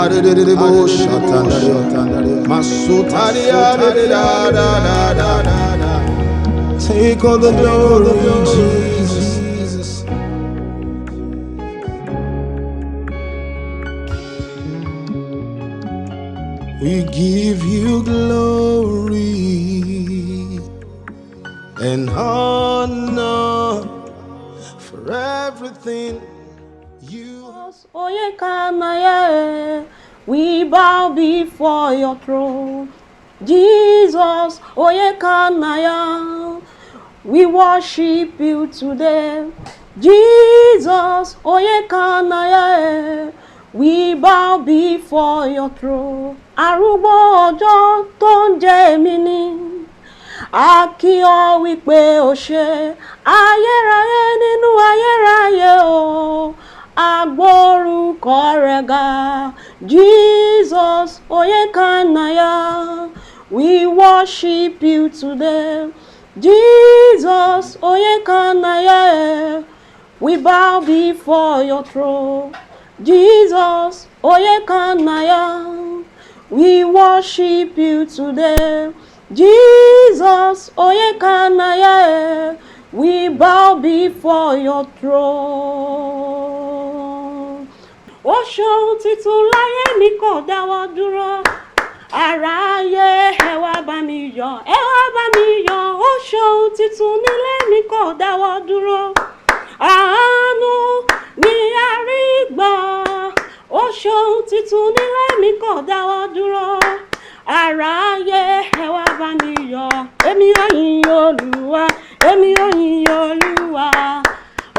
Adededebo shatandaria. Masutaria da da da. Take all the glory, Jesus. We give you glory and honor for everything you. We bow before your throne, Jesus. Oyekanaya, we worship you today, Jesus. Oyekanaya, we bow before your throne. Arúgbó ọjọ́ tó ń jẹ́ èmi ni, a kí ọ wípé o ṣé, ayérayé nínú ayérayé o, agbórúkọ rẹ̀ ga, Jesus. Oyekanaya, we worship you today, Jesus. Oyekanaya, we bow before your throne, Jesus. Oyekanaya, we worship you today, Jesus. Oyekanaya, we bow before your throne. Ó ṣohun titun láyé mi kò dáwọ́ dúró, aráyé ẹ wá bá mi yọ̀, ẹ wá bá mi yọ̀. Ó ṣohun titun nílé mi kò dáwọ́ dúró, àánú ni a rí gbà. Ó ṣohun titun nílé mi kò dáwọ́ dúró, aráyé ẹ wá bá mi yọ̀. Èmi ó yìn Olúwa, èmi ó yìn Olúwa,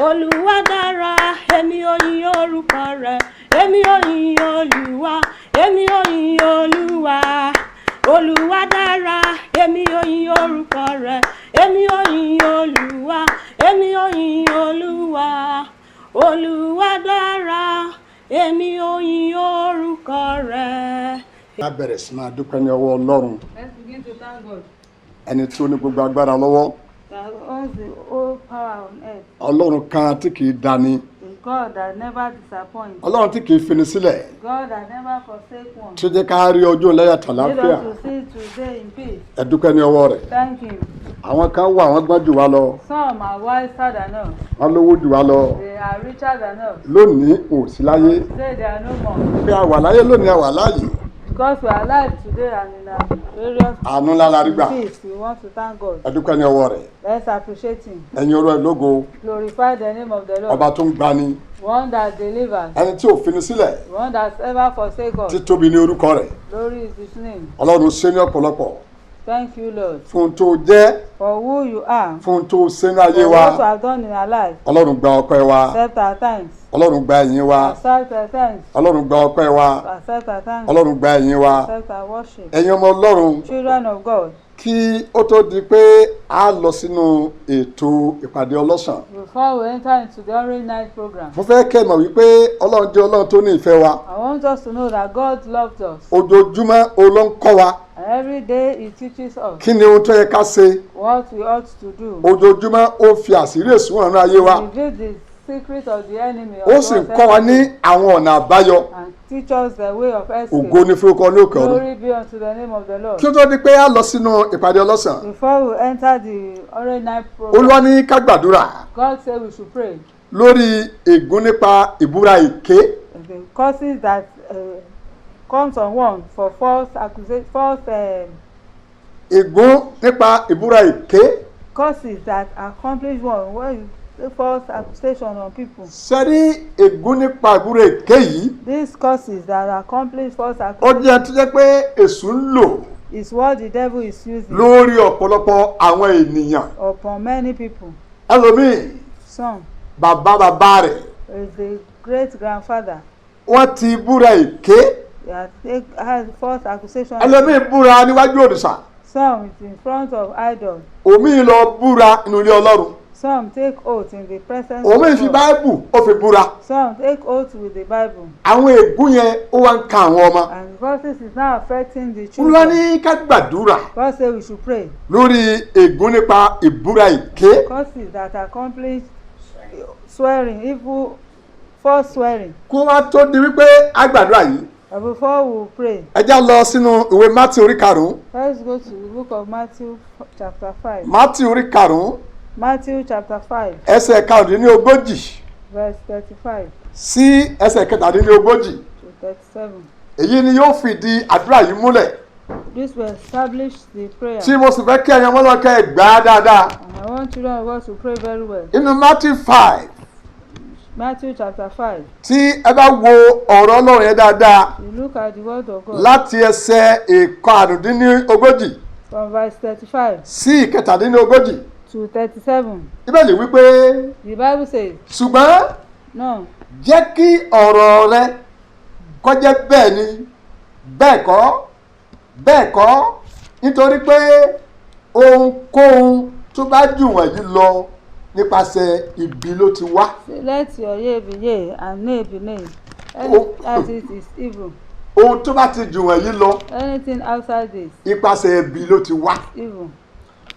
Olúwa dára, èmi ó yìn orúkọ rẹ̀. Èmi ó yìn Olúwa, èmi ó yìn Olúwa, Olúwa dára, èmi ó yìn orúkọ rẹ̀. Èmi ó yìn Olúwa, èmi ó yìn Olúwa, Olúwa dára, èmi ó yìn orúkọ rẹ̀. A bẹ̀rẹ̀ sí máa dúpẹ́ ní ọwọ́ Ọlọ́run. Let's begin to thank God. Ẹni tí ó ní gbogbo agbára lọ́wọ́. That owns the whole power on earth. Ọlọ́run kan tí kìí dani. The God that never disappoints. Ọlọ́run tí kìí fini sílẹ̀. God that never forsakes one. Tí ó jẹ́ ká rí ọjọ́ lẹ́yà tàlàáfíà. Made us to see today in peace. Ẹ dúpẹ́ ní ọwọ́ rẹ̀. Thank him. Àwọn kan wà wọ́n gbọ́n jù wá lọ. Some are wiser than us. Wọ́n lówó jù wá lọ. They are richer than us. Lónìí ò sí láyé. Today they are no more. Pé a wà láyé lónìí a wà láàyè. Because we are alive today and in our various Àánú ńlá la rí gbà. peace, we want to thank God. Ẹ dúpẹ́ ní ọwọ́ rẹ̀. Let's appreciate him. Ẹ̀yin orú ẹ̀ lógo. Glorify the name of the Lord. Ọba tó ń gbani. One that delivers. Ẹni tí ò fini sílẹ̀. One that's ever forsake us. Títóbi ní orúkọ rẹ̀. Glory is his name. Ọlọ́run ṣe ní ọ̀pọ̀lọpọ̀. Thank you, Lord, Fún tó jẹ́. for who you are, Fún tó ṣe ní ayé for wa. what you have done in our life. Ọlọ́run gba ọpẹ́ wa. Accept our thanks. Ọlọ́run gba ẹ̀yìn wa. Accept our thanks. Ọlọ́run gba ọpẹ́ wa. Accept our thanks. Ọlọ́run gba ẹ̀yìn wa. Accept our worship. Ẹ̀yin ọmọ Ọlọ́run, Children of God, kí ó tó di pé a lọ sínú ètò ìpàdé ọlọ́sàn. before we enter into the Orange Night program, Mo fẹ́ kẹ́ mọ̀ wípé Ọlọ́run jẹ́ Ọlọ́run tó ní ìfẹ́ wa. I want us to know that God loves us. Ojoojúmọ́ òun ló ń kọ́ wa. And every day He teaches us Kí ni ohun tó yẹ ká ṣe? what we ought to do. Ojoojúmọ́ ó fi àṣírí èsùn hàn ní ayé wa. He reveals the secret of the enemy Ó sì ń kọ́ wa ní àwọn ọ̀nà àbáyọ. and teach us the way of escape. Ògo ni fún orúkọ ní òkè ọ̀run. Glory be unto the name of the Lord. Kí ó tó di pé a lọ sínú ìpàdé ọlọ́sàn, Before we enter the Orange Night program, Olúwa ní ká gbàdúrà God said we should pray. lórí ègún nípa ìbúra èké. The causes that comes on one for false accusation, Ègún nípa ìbúra èké. causes that accomplish one when you say false accusation on people. Sẹ́rí ègún nípa ìbúra èké yìí, These causes that accomplish false ó accusation jẹ́ tó jẹ́ pé èṣù ń lò is what the devil is using lórí ọ̀pọ̀lọpọ̀ àwọn ènìyàn. upon many people. Ẹlòmíì, Some bàbá rẹ̀, is the great grandfather wọ́n ti búra èké. that has false accusation. Ẹlòmíì búra níwájú òrìṣà. Some is in front of idols. Òmíì lọ búra nínú ilé Ọlọ́run. Some take oath in the presence Òmíì fi of God. Báíbù ó fi búra. Some take oath with the Bible. Àwọn ègún yẹn ó wá ń ka àwọn ọmọ. And because this is now affecting the Olúwa children, ní ká gbàdúrà God say we should pray. lórí ègún nípa ìbúra èké. Causes that accomplish swearing, evil, false swearing. Kó wá tó di wípé a gbàdúrà yìí. Before we pray, ẹ já lọ sínú ìwé Matthew orí karùn-ún. let's go to the book of Matthew chapter 5. Matthew orí karùn-ún Matthew chapter 5, ẹsẹ̀ karùndínlógójì verse 35 sí ẹsẹ̀ kẹtàdínlógójì. to 37. Èyí ni yóò fìdí àdúrà yìí múlẹ̀. This will establish the prayer. Tí mo sì fẹ́ kí ẹ̀yin ọmọlọ́kẹ́ ẹ̀ gbà á dáadáa. And I want children of God to pray very well. Inú Matthew 5 Matthew chapter 5. tí ẹ bá wo ọ̀rọ̀ Ọlọ́run yẹn dáadáa You look at the word of God láti ẹsẹ̀ ìkarùndínlógójì from verse 35 sí ìkẹtàdínlógójì. to 37. Bíbélì wípé The Bible says, ṣùgbọ́n no, jẹ́ kí ọ̀rọ̀ rẹ kó jẹ́ bẹ́ẹ̀ ni bẹ́ẹ̀ kọ́ nítorí pé ohunkóhun tó bá jù wọ̀nyí lọ nípasẹ̀ ibi ló ti wá. say, let your yea be yea and nay be nay. Oh. As it is evil. Ohun tó bá ti jù wọ̀nyí lọ Anything outside this, nípasẹ̀ ibi ló ti wá. evil.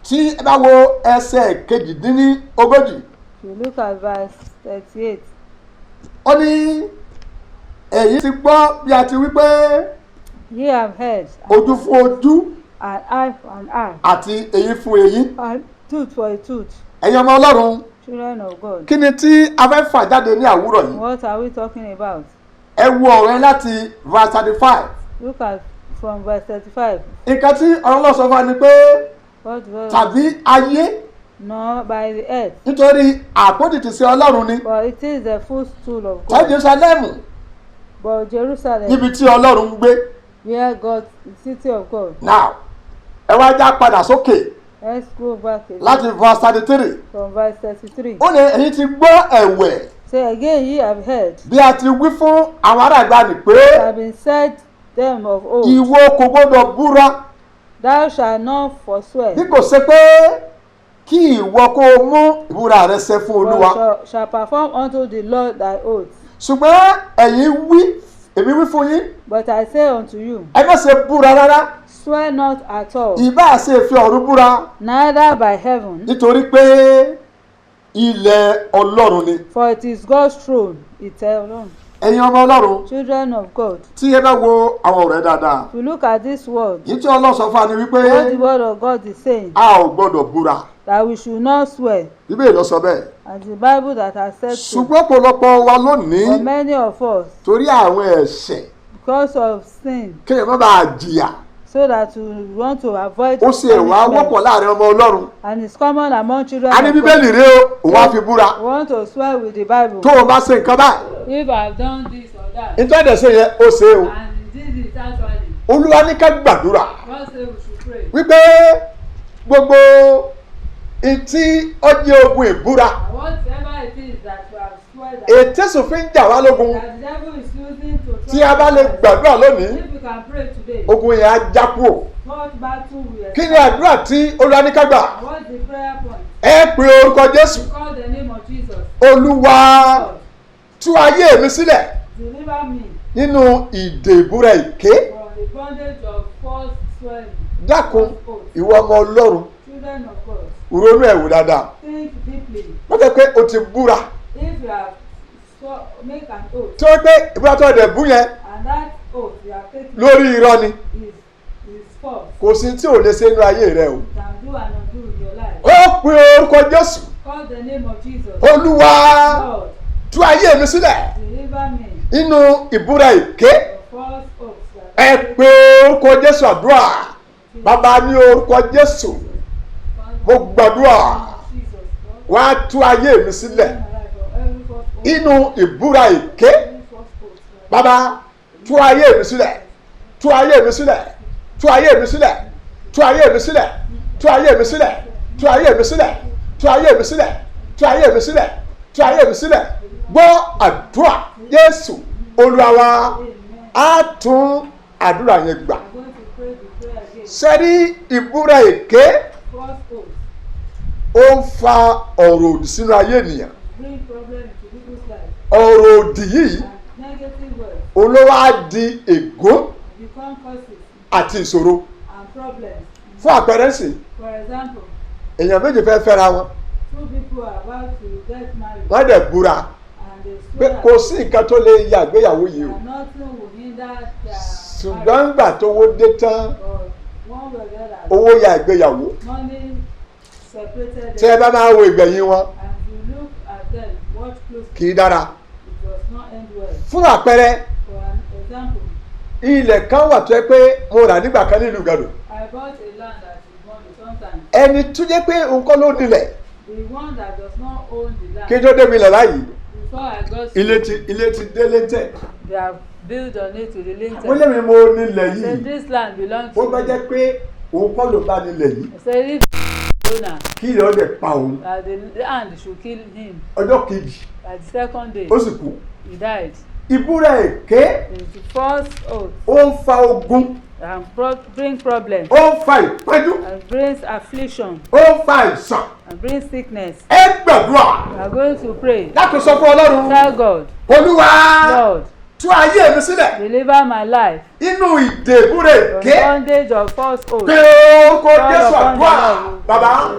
Tí ẹ bá wo ẹsẹ̀ kejìdínlógójì If you look at verse 38, ó ní ẹ̀yin ti gbọ́ bí a ti wí pé ye have heard, ojú fún ojú an eye for an eye, àti eyín fún eyín. and tooth for a tooth. Ẹ̀yin ọmọ Ọlọ́run, Children of God, kí ni tí a fẹ́ fà jáde ní àwúrọ̀ yìí? what are we talking about? Ẹ wo ọ̀rọ̀ yẹn láti verse 35. Look at from verse 35. Nǹkan tí ọ̀rọ̀ náà sọ fún wa ni pé What verse? tàbí ayé No, by the earth. nítorí àpótí sí Ọlọ́run ni. For it is the footstool of Ṣé God. Jerusalem But Jerusalem, níbi tí Ọlọ́run ń gbé? where God, the city of God. Now ẹ wá já padà sókè Let's go back again láti verse 33. from verse 33. Ó ní ẹ̀yin ti gbọ́ ẹ̀wẹ̀ Say again, ye have heard, bí a ti wí fún àwọn ará ìgbàanì pé it have been said them of old, ìwọ kò gbọdọ̀ búra thou shalt not forswear, bí kò ṣe pé kí ìwọ kó o mú ìbúra rẹ ṣẹ fún but Olúwa. shall perform unto the Lord thy oath. Ṣùgbọ́n ẹ̀yin wí èmi wí fún yín But I say unto you, ẹ má ṣe búra rárá. swear not at all, Ìbá ṣe fi ọ̀run búra neither by heaven, nítorí pé ilẹ̀ Ọlọ́run ni. for it is God's throne, eternal. Ẹ̀yin ọmọ Ọlọ́run Children of God, tí ẹ bá wo àwọn ọ̀rẹ́ dáadáa. if you look at this word, Yìí tí Ọlọ́run sọ fún wa ni wípé what the word of God is saying, a ò gbọ́dọ̀ búra. that we should not swear, Bíbélì ló sọ bẹ́ẹ̀. as the Bible that has said so. Ṣùgbọ́n ọ̀pọ̀lọpọ̀ wa lónìí For many of us, torí àwọn ẹ̀ṣẹ̀ because of sin, kéèyàn má bàa jìyà. so that we want to avoid Ó sì wá punishment. wọ́pọ̀ láàrin ọmọ Ọlọ́run. And it's common among children A ní of God. Bíbélì rí o, òun á fi búra. We want to swear with the Bible. Tó o bá ṣe nǹkan báyìí. If I have done this or that, Nítorí ẹ̀dẹ̀ ṣe yẹn ó ṣe o. and this is actually, Olúwa ní ká gbàdúrà God say we should pray. wípé gbogbo etí ọjọ́ ogun ìbúra And whatever it is that we have swear that, ètè sòfin jà wá lógun that the devil is using to tí a bá lè gbàdúrà lónìí if we can pray today, ogun yẹn á já kúrò. what battle we are. Kí ni àdúrà tí Olúwa ní ká gbà? What's the prayer point? Ẹ pe orúkọ Jésù. Call the name of Jesus. Olúwa God, tú ayé mi sílẹ̀ deliver me nínú ìdè ìbúra èké. from the bondage of false swearing. Dákun ìwọ ọmọ Ọlọ́run Children of God, ronú ẹ̀ wò dáadáa. think deeply. Wọ́n fẹ́ pé o ti búra If you have make an oath, tí wọ́n pé ìbúra tó ọ̀dẹ̀ bú yẹn and that oath you have taken lórí irọ́ ni is false, kò sí tí ò lè ṣe inú ayé rẹ o. you can do and undo in your life. Ó pe orúkọ Jésù. Call the name of Jesus. Olúwa Lord, tú ayé mi sílẹ̀ deliver me nínú ìbúra èké. from false oaths. Ẹ pe orúkọ Jésù àdúrà. Bàbá ní orúkọ Jésù mo gbàdúrà wá tú ayé mi sílẹ̀ nínú ìbúra èké. Bàbá tú ayé mi sílẹ̀, tú ayé mi sílẹ̀, tú ayé mi sílẹ̀, tú ayé mi sílẹ̀, tú ayé mi sílẹ̀, tú ayé mi sílẹ̀, tú ayé mi sílẹ̀, tú ayé mi sílẹ̀, tú ayé mi sílẹ̀. Gbọ́ àdúrà Jésù Olúwa wa á tún àdúrà yẹn gbà. I'm going to pray the prayer again. Sẹ́rí ìbúra èké False oaths ó ń fa ọ̀rọ̀ òdì sínú ayé ènìyàn. bring problem into people's life. Ọ̀rọ̀ òdì yìí And negative words olówó á di ègún become causes àti ìṣòro. and problems. Fún àpẹẹrẹ sí For example, èèyàn méjì fẹ́ fẹ́ra wọn two people are about to get married wọ́n dẹ̀ búra and they pé swear kò sí nǹkan tó lè ya ìgbéyàwó yìí o. that nothing will hinder hinder their ṣùgbọ́n ńgbà tówó dé tán but one way or the other owó ya ìgbéyàwó money separated tí ẹ them bá máa wo ìgbẹ̀yìn wọn and you look at them watch closely kì í dára. it does not end well. fún àpẹẹrẹ For an example, ilẹ̀ kan wà tó yẹ pé mo rà nígbà kan nílùú Gàdò I bought a land that is money sometimes. ẹni tó jẹ́ pé nǹkan ló nílẹ̀ The one that does not own the land kí n tó débi ilẹ̀ láyìí before I got ilé ti délé tẹ̀. they have built on it to the mo lintel. lémi mo nílẹ̀ I said yìí this land belongs ó to bá me. jẹ́ pé òun kọ́ ló bá nílẹ̀ yìí I said if owner kí ilẹ̀ ó dẹ̀ pa òun that the land should kill him. ọjọ́ kejì At the second day ó sì kú. he died. ìbúra èké It's the first oath ó ń fa ogun and bring problems ó ń fa ìpọ́njú and brings affliction ó ń fa àìsàn. and brings sickness. ẹ gbàdúrà We are going to pray. láti sọ fún Ọlọ́run Tell God, Olúwa Lord, tú ayé mi sílẹ̀ deliver my life inú ìdè ìbúra from èké bondage of false oath. pé orúkọ Jésù àdúrà bàbá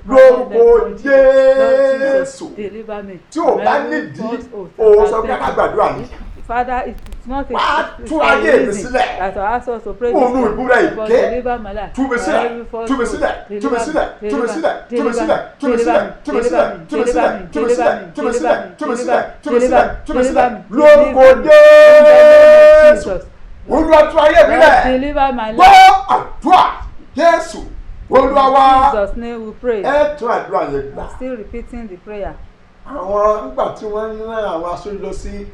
lórúkọ Jésù Deliver me. tí ò bá nídìí òun sọ pé ká gbàdúrà ní. Father, it is not Wá it's tú for ayé a mi reason sílẹ̀. that I ask us to pray Òun this ìbúra prayer, but èké. deliver my life. Tú mi from sílẹ̀, every false tú mi oath. sílẹ̀, tú mi Deliver sílẹ̀, me, tú mi sílẹ̀, tú mi deliver sílẹ̀, me, tú mi deliver sílẹ̀, me, tú mi deliver sílẹ̀, me, tú mi deliver sílẹ̀, me, tú mi deliver sílẹ̀, me, tú mi deliver sílẹ̀, me, tú mi deliver sílẹ̀, me, tú mi deliver sílẹ̀, me, tú mi deliver sílẹ̀. me, Lórúkọ deliver me. Jésù. Olúwa tú ayé mi Lord, lẹ̀. deliver my Gbọ́ life. àdúrà Jésù. Olúwa In wá. Jesus' name we pray. Ẹ tún àdúrà yẹn gbà. I'm still repeating the prayer. Àwọn nígbà tí wọ́n ń rán àwọn aṣojú lọ sí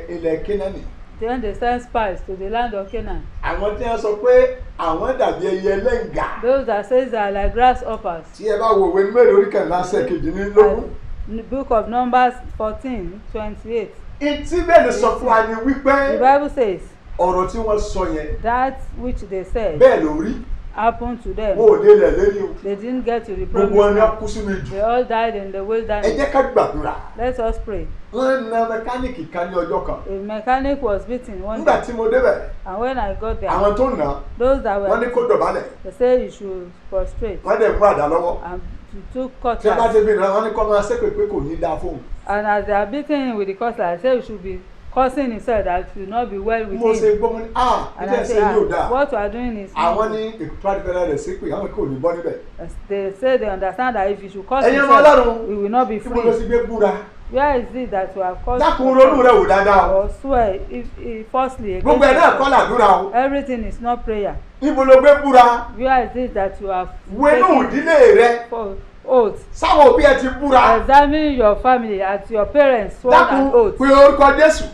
ilẹ̀ Kénáánì. Then they sent spies to the land of Canaan. Àwọn tí wọ́n sọ pé àwọn dàbí ẹyẹ lẹ́ǹgà. Those that says they are like grasshoppers. Tí ẹ bá wo òwe mẹ́rin orí kẹ̀ńlá ṣe kejìlélógún. In the book of Numbers 14:28. Ìtí bẹ́ẹ̀ ni sọ fún wa ni The wípé Bible says ọ̀rọ̀ tí wọ́n sọ yẹn that which they said bẹ́ẹ̀ ló rí. happened to them. Wọn ò dé ilẹ̀ lẹ́yìn o. They didn't get to the Gbogbo promised wọn ni land. wọ́n kú sínú ìjù. They all died in the Ẹ wilderness. jẹ́ ká gbàdúrà. Let us pray. Wọ́n na mẹkáníìkì kan ní ọjọ́ kan. A mechanic was beaten one Nígbà day, tí mo débẹ̀, and when I got there, àwọn tó nà á, those that wọ́n ní were kó dọ̀bálẹ̀. they said you should prostrate Wọ́n dẹ̀ mú àdá lọ́wọ́. and you took Tí wọ́n bá cutlass. ti fi ràn wọ́n ní kó máa ṣépè pé kò ní dáa fóun. And as they are beating him with the cutlass, I said you should be cursing himself that it will not be well with Mo ṣe him. gbọ́ mo ní And ilé I ẹ̀sẹ̀ said, yóò dáa. what you are doing is Àwọn ní ìpàdé fẹ́rẹ́ rẹ̀ ṣépè àwọn kò ní bọ́ níbẹ̀. they say they understand that if you should curse Ẹ̀yin ọmọ himself, Ọlọ́run, we will not be tí mo lọ sí free. gbé búra. Where is it that you have cursed Dákun ronú rẹ̀ wò dáadáa o. or swear if falsely Gbogbo against ẹ̀ náà kọ́ yourself? làdúrà o. Everything is not prayer. Níbo ló gbé búra? Where is it that you have Wẹ́nú taken ìdílé rẹ. for oath? Sáwọn òbí ẹ ti búra. Examine your family at your parents sworn an Dákun oath. pé orúkọ Jésù.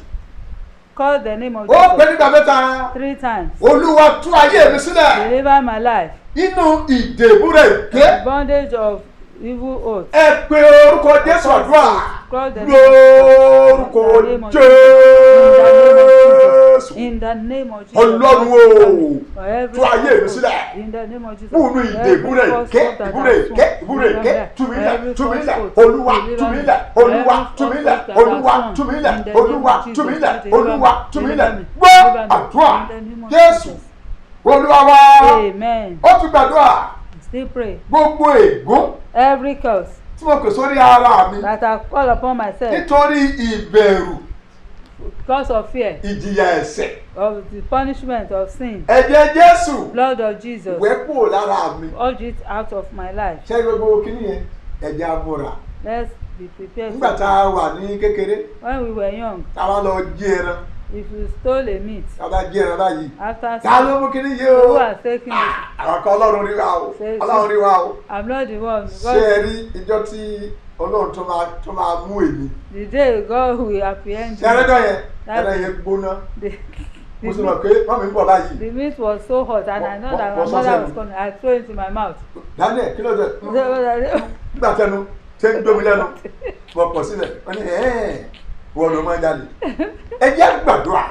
Call the name of Ó pé Jesus nígbà mẹ́ta. 3 times. Olúwa tú ayé mi sílẹ̀. Deliver my life. Inú ìdè ìbúra èké. Bondage of evil oath. Ẹ pé orúkọ Jésù àdúrà. Call the name of Lórúkọ Jésù. In the name of Jesus. Ọlọ́run o. For every Tú ayé mi oath. sílẹ̀. In the name of Jesus. Fúnú ìdè Every ìbúra false èké. oath that Ìbúra has èké. sworn. Ìbúra èké. Deliver me. Tú mi lẹ̀. Every Tú mi false lẹ̀. oath. Olúwa Deliver tú mi me. lẹ̀. Olúwa Every tú mi false lẹ̀. oath that Olúwa has tú mi sworn. lẹ̀. In the name of Olúwa Jesus. tú mi lẹ̀. Deliver me. Olúwa tú mi Deliver lẹ̀. me. Gbọ́ Deliver me. àdúrà. In the name of Jésù. Jesus. Olúwa wa. Amen. Ó tún gbàdúrà. Still pray. Gbogbo ègún Every curse tí mo kò sórí ara mi that I call upon myself nítorí ìbẹ̀rù because of fear ìjìyà ẹ̀ṣẹ̀. of the punishment of sin. Ẹ̀jẹ̀ Jésù Blood of Jesus. wẹ́ kúrò lára mi. Urge it out of my life. Ṣé gbogbo kìíní yẹn ẹ̀jẹ̀ amúra? Let's be prepared. Nígbà tá a wà ní kékeré, When we were young, tá a bá lọ jí ẹran, if you stole a meat tá a bá jí ẹran báyìí. after Ta ló mú kìíní yìí o? who has taken it? Àwọn kan Ọlọ́run rí wa o. Ṣé- Ọlọ́run rí wa o. I'm not the one. Ṣé God, ẹ rí ìjọ tí Ọlọ́run tó máa mú èmi? the day God will apprehend Ṣé ẹrẹ́dọ̀ yẹn? That- Ẹran yẹn gbóná. the, Mo sì the, mọ̀ pé wọ́n mi ń bọ̀ báyìí. the meat was so hot and I know that my Wọ́n sọ mother sẹ́nu. was coming. I threw it in my mouth. Daniel kí ló dé? So, Nígbà tẹnu ṣé ń gbómi lẹ́nu wọ́n pọ̀ sílẹ̀ wọ́n ní wọ́n ló máa ń jáde. Ẹ jẹ́ gbàdúrà.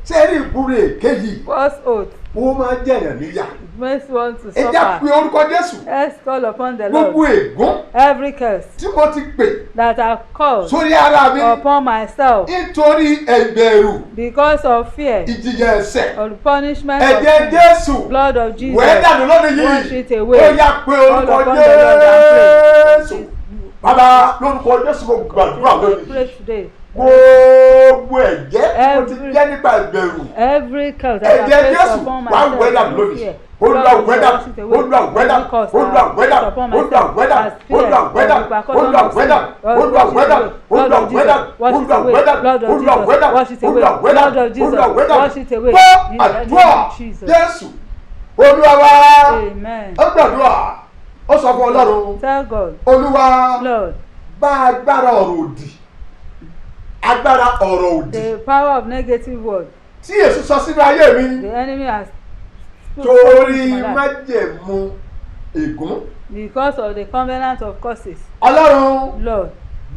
Ṣé ẹ rí ìbúra èké yìí? First oath Wọ́n máa ń jẹ̀yàn níyà. it makes one to Ẹ jẹ́ pé suffer. orúkọ Jésù. Let's call upon the Gbogbo Lord. ègún Every curse tí mo ti pè that I called sórí ara mi upon myself nítorí ẹ̀bẹ̀rù because of fear ìjìyà ẹ̀ṣẹ̀. of the punishment of Ẹ̀jẹ̀ sin, Jésù blood of Jesus, wẹ́ẹ́ dànù lónìí wash yìí. it away. Ó yá pé Call orúkọ upon the Lord and Jésù. pray. Bàbá lórúkọ Jésù mo gbàdúrà We lónìí. pray today. Gbogbo ẹ̀jẹ̀ mo ti jẹ́ nípa ìbẹ̀rù. Every curse that I Ẹ̀jẹ̀ face Jésù upon wá myself, wẹ́dà no lónìí. fear. Olúwa Lord, wẹ́dà, wash it away. Olúwa wẹ́dà, Every curse Olúwa that I wẹ́dà, face upon Olúwa myself, wẹ́dà, as fear, Olúwa wẹ́dà, as repercussion Olúwa of sin. wẹ́dà, Lord, Olúwa wash it wẹ́dà, away. Lord Olúwa of Jesus, wẹ́dà, wash it Olúwa away. wẹ́dà, Lord of Olúwa Jesus, wẹ́dà, wash it away. Olúwa wẹ́dà, Lord of Jesus, Olúwa wẹ́dà. wash it away. Gbọ́ In the name àdúrà of Jesus. Jésù. Olúwa wá. Amen. Ó gbàdúrà. Ó sọ fún Ọlọ́run. Tell God, Olúwa Lord, bá agbára ọ̀rọ̀ òdì. Agbára ọ̀rọ̀ òdì. the power of negative word Tí Èṣù sọ sínú ayé mi. the enemy has Torí spoken to my life májẹ̀mú ègún. because of the covenant of curses. Ọlọ́run Lord,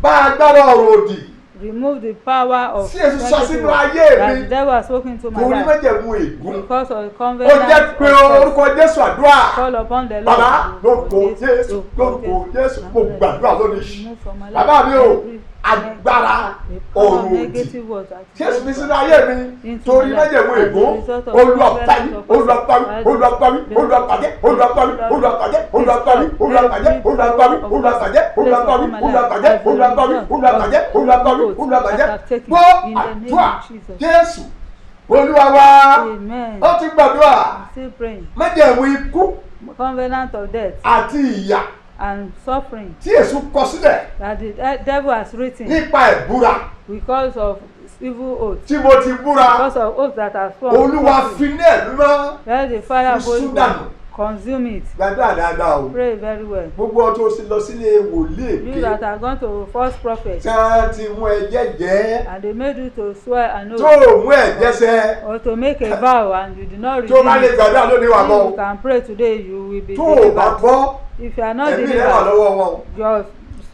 bá agbára ọ̀rọ̀ òdì. remove the power of Tí Èṣù sọ negative sínú word ayé that mi. the devil has spoken to my Torí life májẹ̀mú ègún. because of the Ó covenant jẹ́ of pé curses. orúkọ Jésù àdúrà. Call upon the Lord. Bàbá lórúkọ Jésù lórúkọ Jésù mo gbàdúrà lónìí. Remove from my life Bàbá mi o every agbára the power of ọ̀rọ̀ òdì. negative words that Tí Èṣù fi sínú ayé mi into torí my life májẹ̀mú as a ègún. result of Olùwàpáyé covenant of Olùwàpáyé curses. Olùwàpáyé Olùwàpáyé Olùwàpáyé Olùwàpáyé Olùwàpáyé Olùwàpáyé Olùwàpáyé Olùwàpáyé Olùwàpáyé Olùwàpáyé Olùwàpáyé Olùwàpáyé Olùwàpáyé gbọ́ àdúrà Jésù Olúwa wa. Amen. Ó ti gbàdúrà Still praying. májẹ̀mú ikú Covenant of death àti ìyà and suffering tí Èṣù kọ sílẹ̀ that the devil has written nípa ìbúra because of evil oaths, tí mo ti búra. because of oaths that are sworn. Olúwa fi ní ẹ̀mí mọ́. Let the fire of Holy Fi sún Ghost consume it. Gbàdúrà dáadáa o. Pray very well. Gbogbo ọtí o sì lọ sílé wòlíì You èké that are going to false prophet tí wọ́n ti mú ẹ̀jẹ̀ jẹ́ and they made you to swear an tó oath o mú ẹ̀jẹ̀ sẹ́ or to make a vow and you did not tó o bá lè redeem it. gbàdúrà lónìí wà bọ́ If you can pray today, you will be tó o bá delivered. bọ́ If you are not ẹ̀mí rẹ̀ wà delivered, lọ́wọ́ wọn. your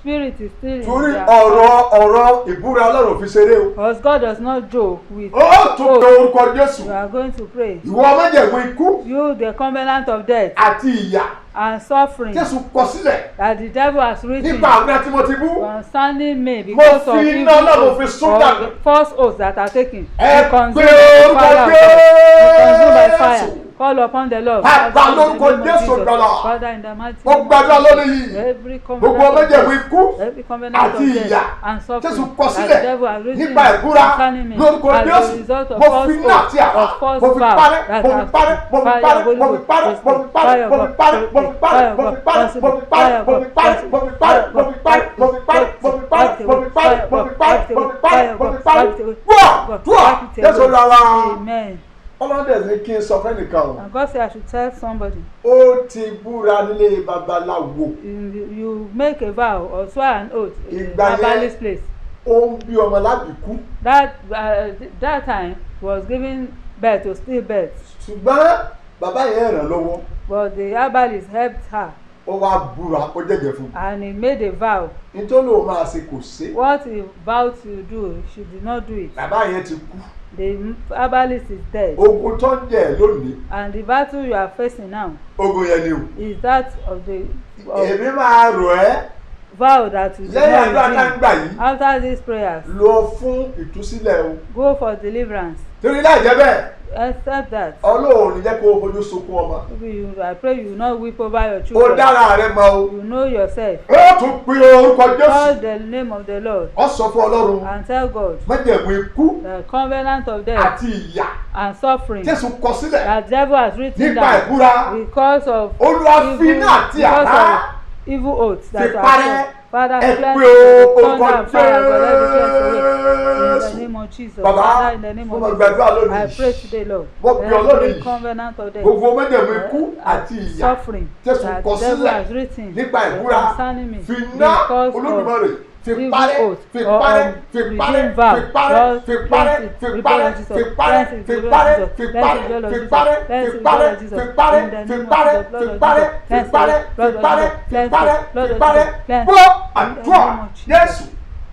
spirit is still in Torí their ọ̀rọ̀ ìbúra Ọlọ́run fi ṣeré o. because God does not joke with Ó tún pe oath. orúkọ Jésù. You are going to pray. Ìwọ májẹ̀mú ikú You, the covenant of death àti ìyà and suffering Jésù kọ sílẹ̀ that the devil has written nípa àwọn tí mo ti bú. concerning me because of fi evil iná Ọlọ́run oaths fi sún or dànù. the false oaths that are taken. Ẹ Be consumed pé by orúkọ fire of God. Be consumed by Jésù. fire. Call upon the Lord. Bàbá Father, in the lórúkọ name of Jésù Jesus. gbọ́dọ̀. Father, in the mighty Mo name of gbàdúrà Jesus. lónìí yìí. Every Gbogbo covenant of májẹ̀mú death, ikú every covenant àti of ìyà death and Jésù suffering kọ that sílẹ̀ the devil has written nípa ìbúra concerning me lórúkọ as a Jésù. result of Mo false fi iná àti àrá, oath of false mo fi vow parẹ́, that mo fi has parẹ́, mo fi fire parẹ́, of Holy mo fi Ghost, parẹ́, mo fi parẹ́, fire of mo fi God, parẹ́, mo fi parẹ́, fire of mo God, fi parẹ́, mo fi parẹ́, mo fi parẹ́, mo fi parẹ́, mo fi parẹ́, mo fi parẹ́, mo fi parẹ́, mo fi parẹ́, mo fi parẹ́, mo fi parẹ́, mo fi parẹ́. Gbọ́ dùà Jésù Olúwa wa. Amen. Ọlọ́dẹ̀ ní kí n sọ fẹ́nìkan o. And God said I should tell somebody, Ó ti búra nílé babaláwo. you make a vow or swear an oath in Ìgbà a yẹn- herbalist place. Ó ń bí ọmọ lábìkú. That time was giving birth to still birth, Ṣùgbọ́n bàbá yẹn ràn lọ́wọ́. but the herbalist helped her Ó wá búra, ó jẹ́jẹ́ fún un. and he made a vow. Nítorí òun máa ṣe kò ṣe. What he vowed to do, she did not do it. Bàbá yẹn ti kú. The herbalist is dead. Ogun tó ń jẹ lónìí, And the battle you are facing now ogun yẹn ni o. is that of the Èmi máa rọ̀ ẹ́ vow that you did lẹ́yìn àdúrà tá ń not gbà redeem. yìí. After these prayers, Lọ fún ìtúsílẹ̀ o. go for deliverance. Torí láì jẹ́ bẹ́ẹ̀, Except that, Ọlọ́run ò ní jẹ́ kó o fojú sunkún ọmọ. I pray you will not weep over your Ó children. dára rẹ mọ o. You know yourself. Ó tún pe orúkọ Call Jésù. the name of the Lord Ó sọ fún Ọlọ́run. and tell God Májẹ̀mú ikú the covenant of death àti ìyà. and suffering Jésù kọ sílẹ̀ that devil has written nípa down ìbúra. because of Olúwa fi iná àti àrá. evil oaths that Fi are parẹ́. said. Father, Ẹ cleanse pé orúkọ thunder and fire, God, let it cleanse away. In the Jésù. name of Jesus. Bàbá, Father, in the name mo of máa Jesus. gbàdúrà lónìí. I pray today, Lord. Mo bí Ọlọ́run Every yìí. covenant of death Gbogbo májẹ̀mú ikú àti ìyà. suffering Jésù that kọ the devil sílẹ̀ has written nípa ìbúra. concerning me Fi iná because Olódùmarè. of Fi evil parẹ́, oath fi or parẹ́, fi parẹ́, redeem vow. fi parẹ́, Lord, fi parẹ́, cleanse it, fi rebel parẹ́, of Jesus, fi parẹ́, cleanse it, fi rebel of parẹ́, Jesus, fi cleanse parẹ́, it, blood of fi Jesus, parẹ́, cleanse fi it, parẹ́, blood of Jesus, fi parẹ́, in the fi name of parẹ́, Jesus, blood fi of parẹ́, Jesus, fi cleanse parẹ́, it, blood fi of parẹ́, Jesus, fi cleanse parẹ́, it, blood fi of parẹ́. Jesus, cleanse Gbọ́ it, in the àdúrà name of Jesus. Jésù.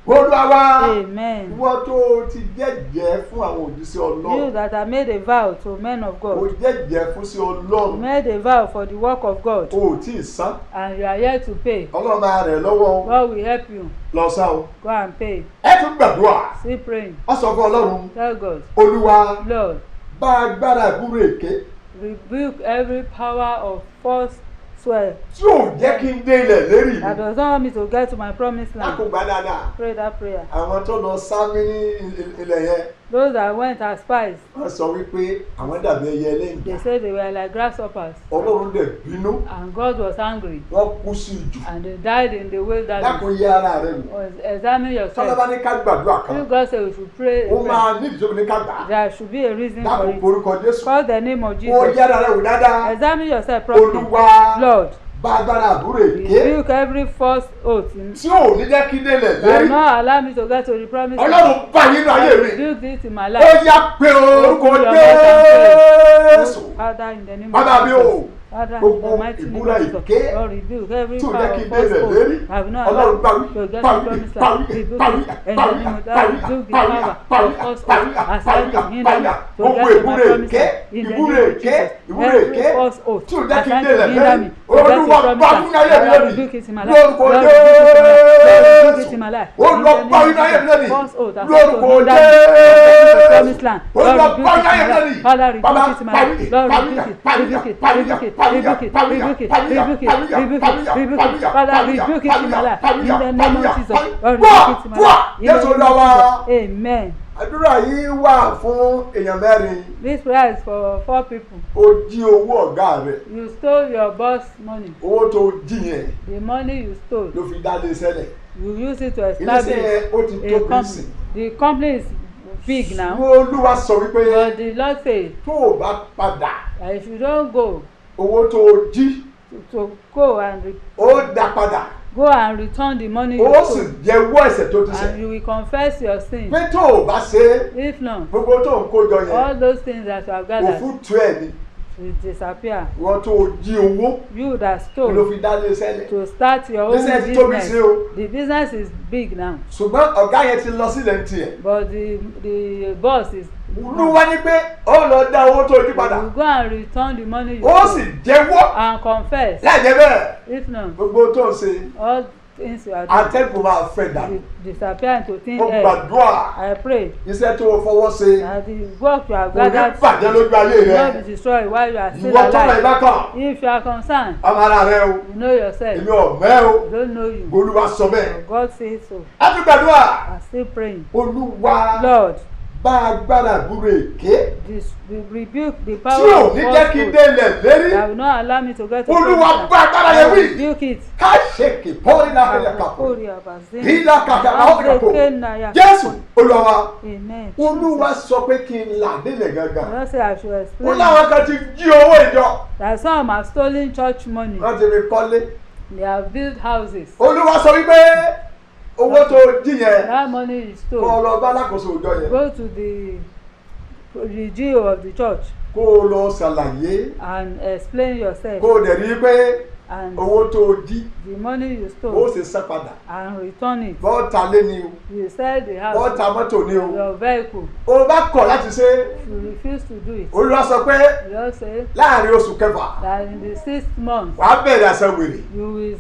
Olúwa wa. Amen. Ìwọ tó o ti jẹ́jẹ́ fún àwọn òjíṣẹ́ You Ọlọ́run. that have made a vow to men of O God, jẹ́jẹ́ fún sí you Ọlọ́run. made a vow for the work of God, O ò tí ì san. and you are here to pay. Ọlọ́run máa rẹ̀ lọ́wọ́ o. God will help you. Lọ sá o. Go and pay. Ẹ tún gbàdúrà. Still praying. Ó sọ fún Ọlọ́run. Tell God, Olúwa Lord, bá agbára ìbúrò èké rebuke every power of false swear tí ò jẹ́ kí n dé ilẹ̀ lérí that mi. does not want me to get to my promised land. Lákòógbá dáadáa. Pray that prayer. Àwọn tó lọ sámi ní ilẹ̀ yẹn Those that went as spies, wọ́n sọ wípé àwọn dàbí ẹyẹ ẹlẹ́ǹgà. they said they were like grasshoppers. Ọlọ́run dẹ̀ bínú. And God was angry. Wọ́n kú sí ìjù. And they died in the wilderness. Dákun yẹ ara rẹ wò. Examine yourself. Tọ́lá bá ní ká gbàdúrà kan. If God said we should pray, Ó máa ní ìdíjọ́ ní ká gbà á. there should be a reason for Dákun it. porúkọ Jésù. Call the name of Ó Jesus. yẹ ara rẹ wò dáadáa. Examine yourself properly. Olúwa Lord, bá agbára àbúrò èké. rebuke every false oath in Tí ò ní jẹ́ kí délẹ̀ that will lérí. not allow me to get to the promised land. Ọlọ́run bá yín nínú ayé mi. Rebuke this in my Ó life. yá pé orúkọ Open your mouth and pray. Jésù. Father, in the name Bàbá of mi o. Jesus. Father, in Gbogbo the mighty name ìbúra of Jesus. èké Lord, rebuke every tí ò power jẹ́ kí of false délẹ̀ oath. lérí. I will not Ọlọ́run allow báwí me to get to the báwí promised báwí land. Rebuke báwí it. In the báwí name of báwí God, rebuke the báwí power báwí of false báwí oath. Assign to hinder me to gbogbo get to my ìbúra promised èké land. In the ìbúra name of èké Jesus. ìbúra Every èké false oath. tí ò jẹ́ kí Assign to délẹ̀ hinder lérí. me to get to Olúwa the promised bá land. fún ayé mi Lord, lónìí. rebuke it in my life. Lórúkọ Lord, rebuke it in my life. Jésù. Lord, rebuke it in my life. Olúwa In the bá name fún ayé mi of Jesus. lónìí. False oath. Assign to Lórúkọ hinder me to get to the promised Jésù. land. Lord, Olúwa rebuke bá it in fún ayé my mi life. lónìí. Father, rebuke Bàbá it in my life. Lord, rebuke it. Rebuke it. Rebuke it. Rebuke it. Rebuke it. Rebuke it. Rebuke it. Rebuke it. Father, rebuke it in my life. In the name of Jesus. Lord, rebuke it in my life. In the name of Jesus. Amen. Àdúrà yìí wà fún èèyàn mẹ́rin. This prayer is for 4 people. Ó jí owó ọ̀gá rẹ̀. You stole your boss money. Owó tó jí yẹn The money you stole, ló fi dá lé sẹ́lẹ̀. you use it to Iléeṣẹ́ yẹn establish ó ti a tóbi company. sí. The company is big now. Olúwa sọ wípé But the Lord says tó o bá padà that if you don't go owó tó o jí to go and ó dá padà. go and return the money you Ó sì stole, jẹ́wọ́ ẹ̀ṣẹ̀ tó ti ṣẹ̀. and you will confess your sin. Pé tó o bá ṣe é, If not, gbogbo tó ń kó jọ all yẹn those things that you have gathered òfú tú ẹ̀ ni. will disappear. Wọ́n tó o jí owó You that ló stole fi dá lé sẹ́lẹ̀. to start your own Business tóbi business. sí o. The business is big now, Ṣùgbọ́n ọ̀gá yẹn ti lọ sílẹ̀ ní tiẹ̀. but the boss is. Olúwa ní pé ó lọ dá owó tó o jí padà. You go and return the money you Ó sì stole jẹ́wọ́ and confess. láì jẹ́ bẹ́ẹ̀. If not, Gbogbo tó ń ṣe all things you are doing atẹ́gùn máa fẹ́ dànù. will disappear into thin Ó air. gbàdúrà I pray iṣẹ́ tó o fọwọ́ ṣe that the work you have kò ní gathered bàjẹ́ lójú ayé will rẹ. not be destroyed while you are still Ìwọ tọ́lá alive. ìbá kan If you are concerned, ọmọ ara rẹ o. you know yourself. Èmi ò mẹ́ o. You don't know you. Olúwa sọ bẹ́ẹ̀. God says so. A tún gbàdúrà. I'm still praying. Olúwa Lord, bá agbára àbúrò èké rebuke the tí power ò of ní jẹ́ kí falsehood délẹ̀ lérí. that will not allow me to get to Olúwa promised bá agbára yẹn land. wí. Rebuke it. Ká ṣe kì pọ́nrí láhẹ́lẹ̀ kàpọ̀. Hílà kàkà àwọn kàpọ̀. Jésù Olúwa Amen. Olúwa sọ pé kí n là délẹ̀ I gangan. don't say I should Ó explain láwọn kan ti jí owó ìjọ. that some have stolen church money. Wọ́n ti fi kọ́lé. They have built houses. Olúwa sọ wípé owó tó jí yẹn That money is kó o stolen. lọ bá alákòóso ìjọ yẹn. Go to the GO of the church Kó o lọ ṣàlàyé. and explain yourself. Kó o dẹ̀ rí i pé And owó tó o jí the money you ó stole sì san padà. and return it. Bọ́ọ̀ta lé ni o. You sell the house, Bọ́ọ̀ta mọ́tò ni o. your vehicle. O bá kọ̀ láti ṣe. If you refuse to do it, Olúwa sọ pé you just say láàrin oṣù kẹfà that in the 6th month wàá bẹ̀rẹ̀ àṣẹ wèrè. you will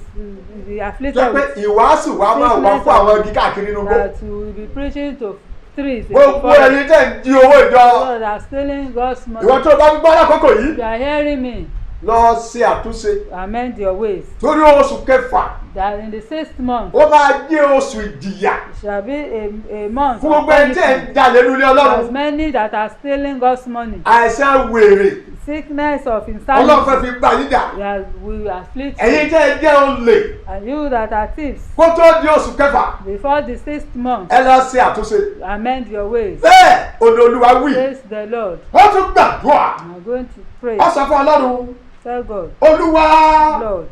be Jẹ́ afflicted pé with ìwàásù wa máa wá fún àwọn igi káàkiri inú gbó. that you will be preaching to trees in the Gbogbo forest. ẹ̀yin tẹ̀ ń jí owó ìjọ. God are stealing God's money. Ìwọ tó bá ń gbọ́ lákòókò If yìí you are hearing me, lọ ṣe àtúnṣe. amend your ways. Torí oṣù kẹfà That in the 6th month ó máa jẹ́ oṣù ìjìyà shall be a month fún of gbogbo ẹni tẹ̀ ń punishment. jalè lulẹ̀ As Ọlọ́run. many that are stealing God's money, Àìsàn wèrè sickness of Ọlọ́run fẹ́ insanity, fi gbà yín jà. that will afflict Ẹ̀yin you. tẹ́ ẹ jẹ́ olè And you that are thieves, kó tó di oṣù kẹfà before the 6th month, ẹ lọ ṣe àtúnṣe. amend your ways. Bẹ́ẹ̀ òní Olúwa wí. Praise the Lord. Wọ́n tún gbàdúrà. I'm going to pray. Wọ́n sọ fún Ọlọ́run. Tell God, Olúwa Lord,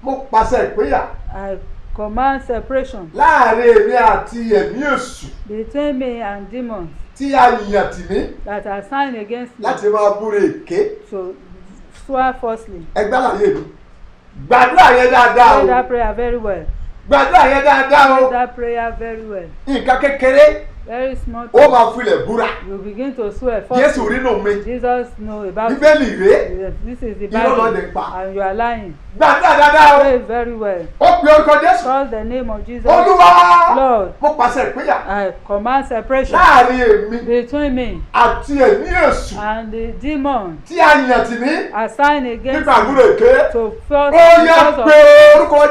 mo pàṣẹ ìpínyà I command separation láàrin èmi àti ẹ̀mí èṣù between me and demons tí a yàn tì mí that are signed against me láti máa búre èké. to swear falsely. Ẹgbẹ́ àlàyé mi. Gbàdúrà yẹn dáadáa Pray o. that prayer very well. Gbàdúrà yẹn dáadáa Pray o. that prayer very well. Nǹkan kékeré Very small. ó máa filẹ̀ búra. You begin to swear Jésù falsely. rínú mi. Jesus know about it. Bíbélì rèé. This is the Irọ́ ló lè Bible, pa. and you are lying. Gbàdúrà dáadáa o. Pray very well. Ó pe orúkọ Jésù. Call the name of Jesus. Olúwa Lord, mo pàṣẹ ìpínyà I command separation láàrin èmi between me àti ẹ̀mí èṣù and the demon tí a yàn tì mí assigned against nípa me àbúrò èké. to force Ó yá because of pé orúkọ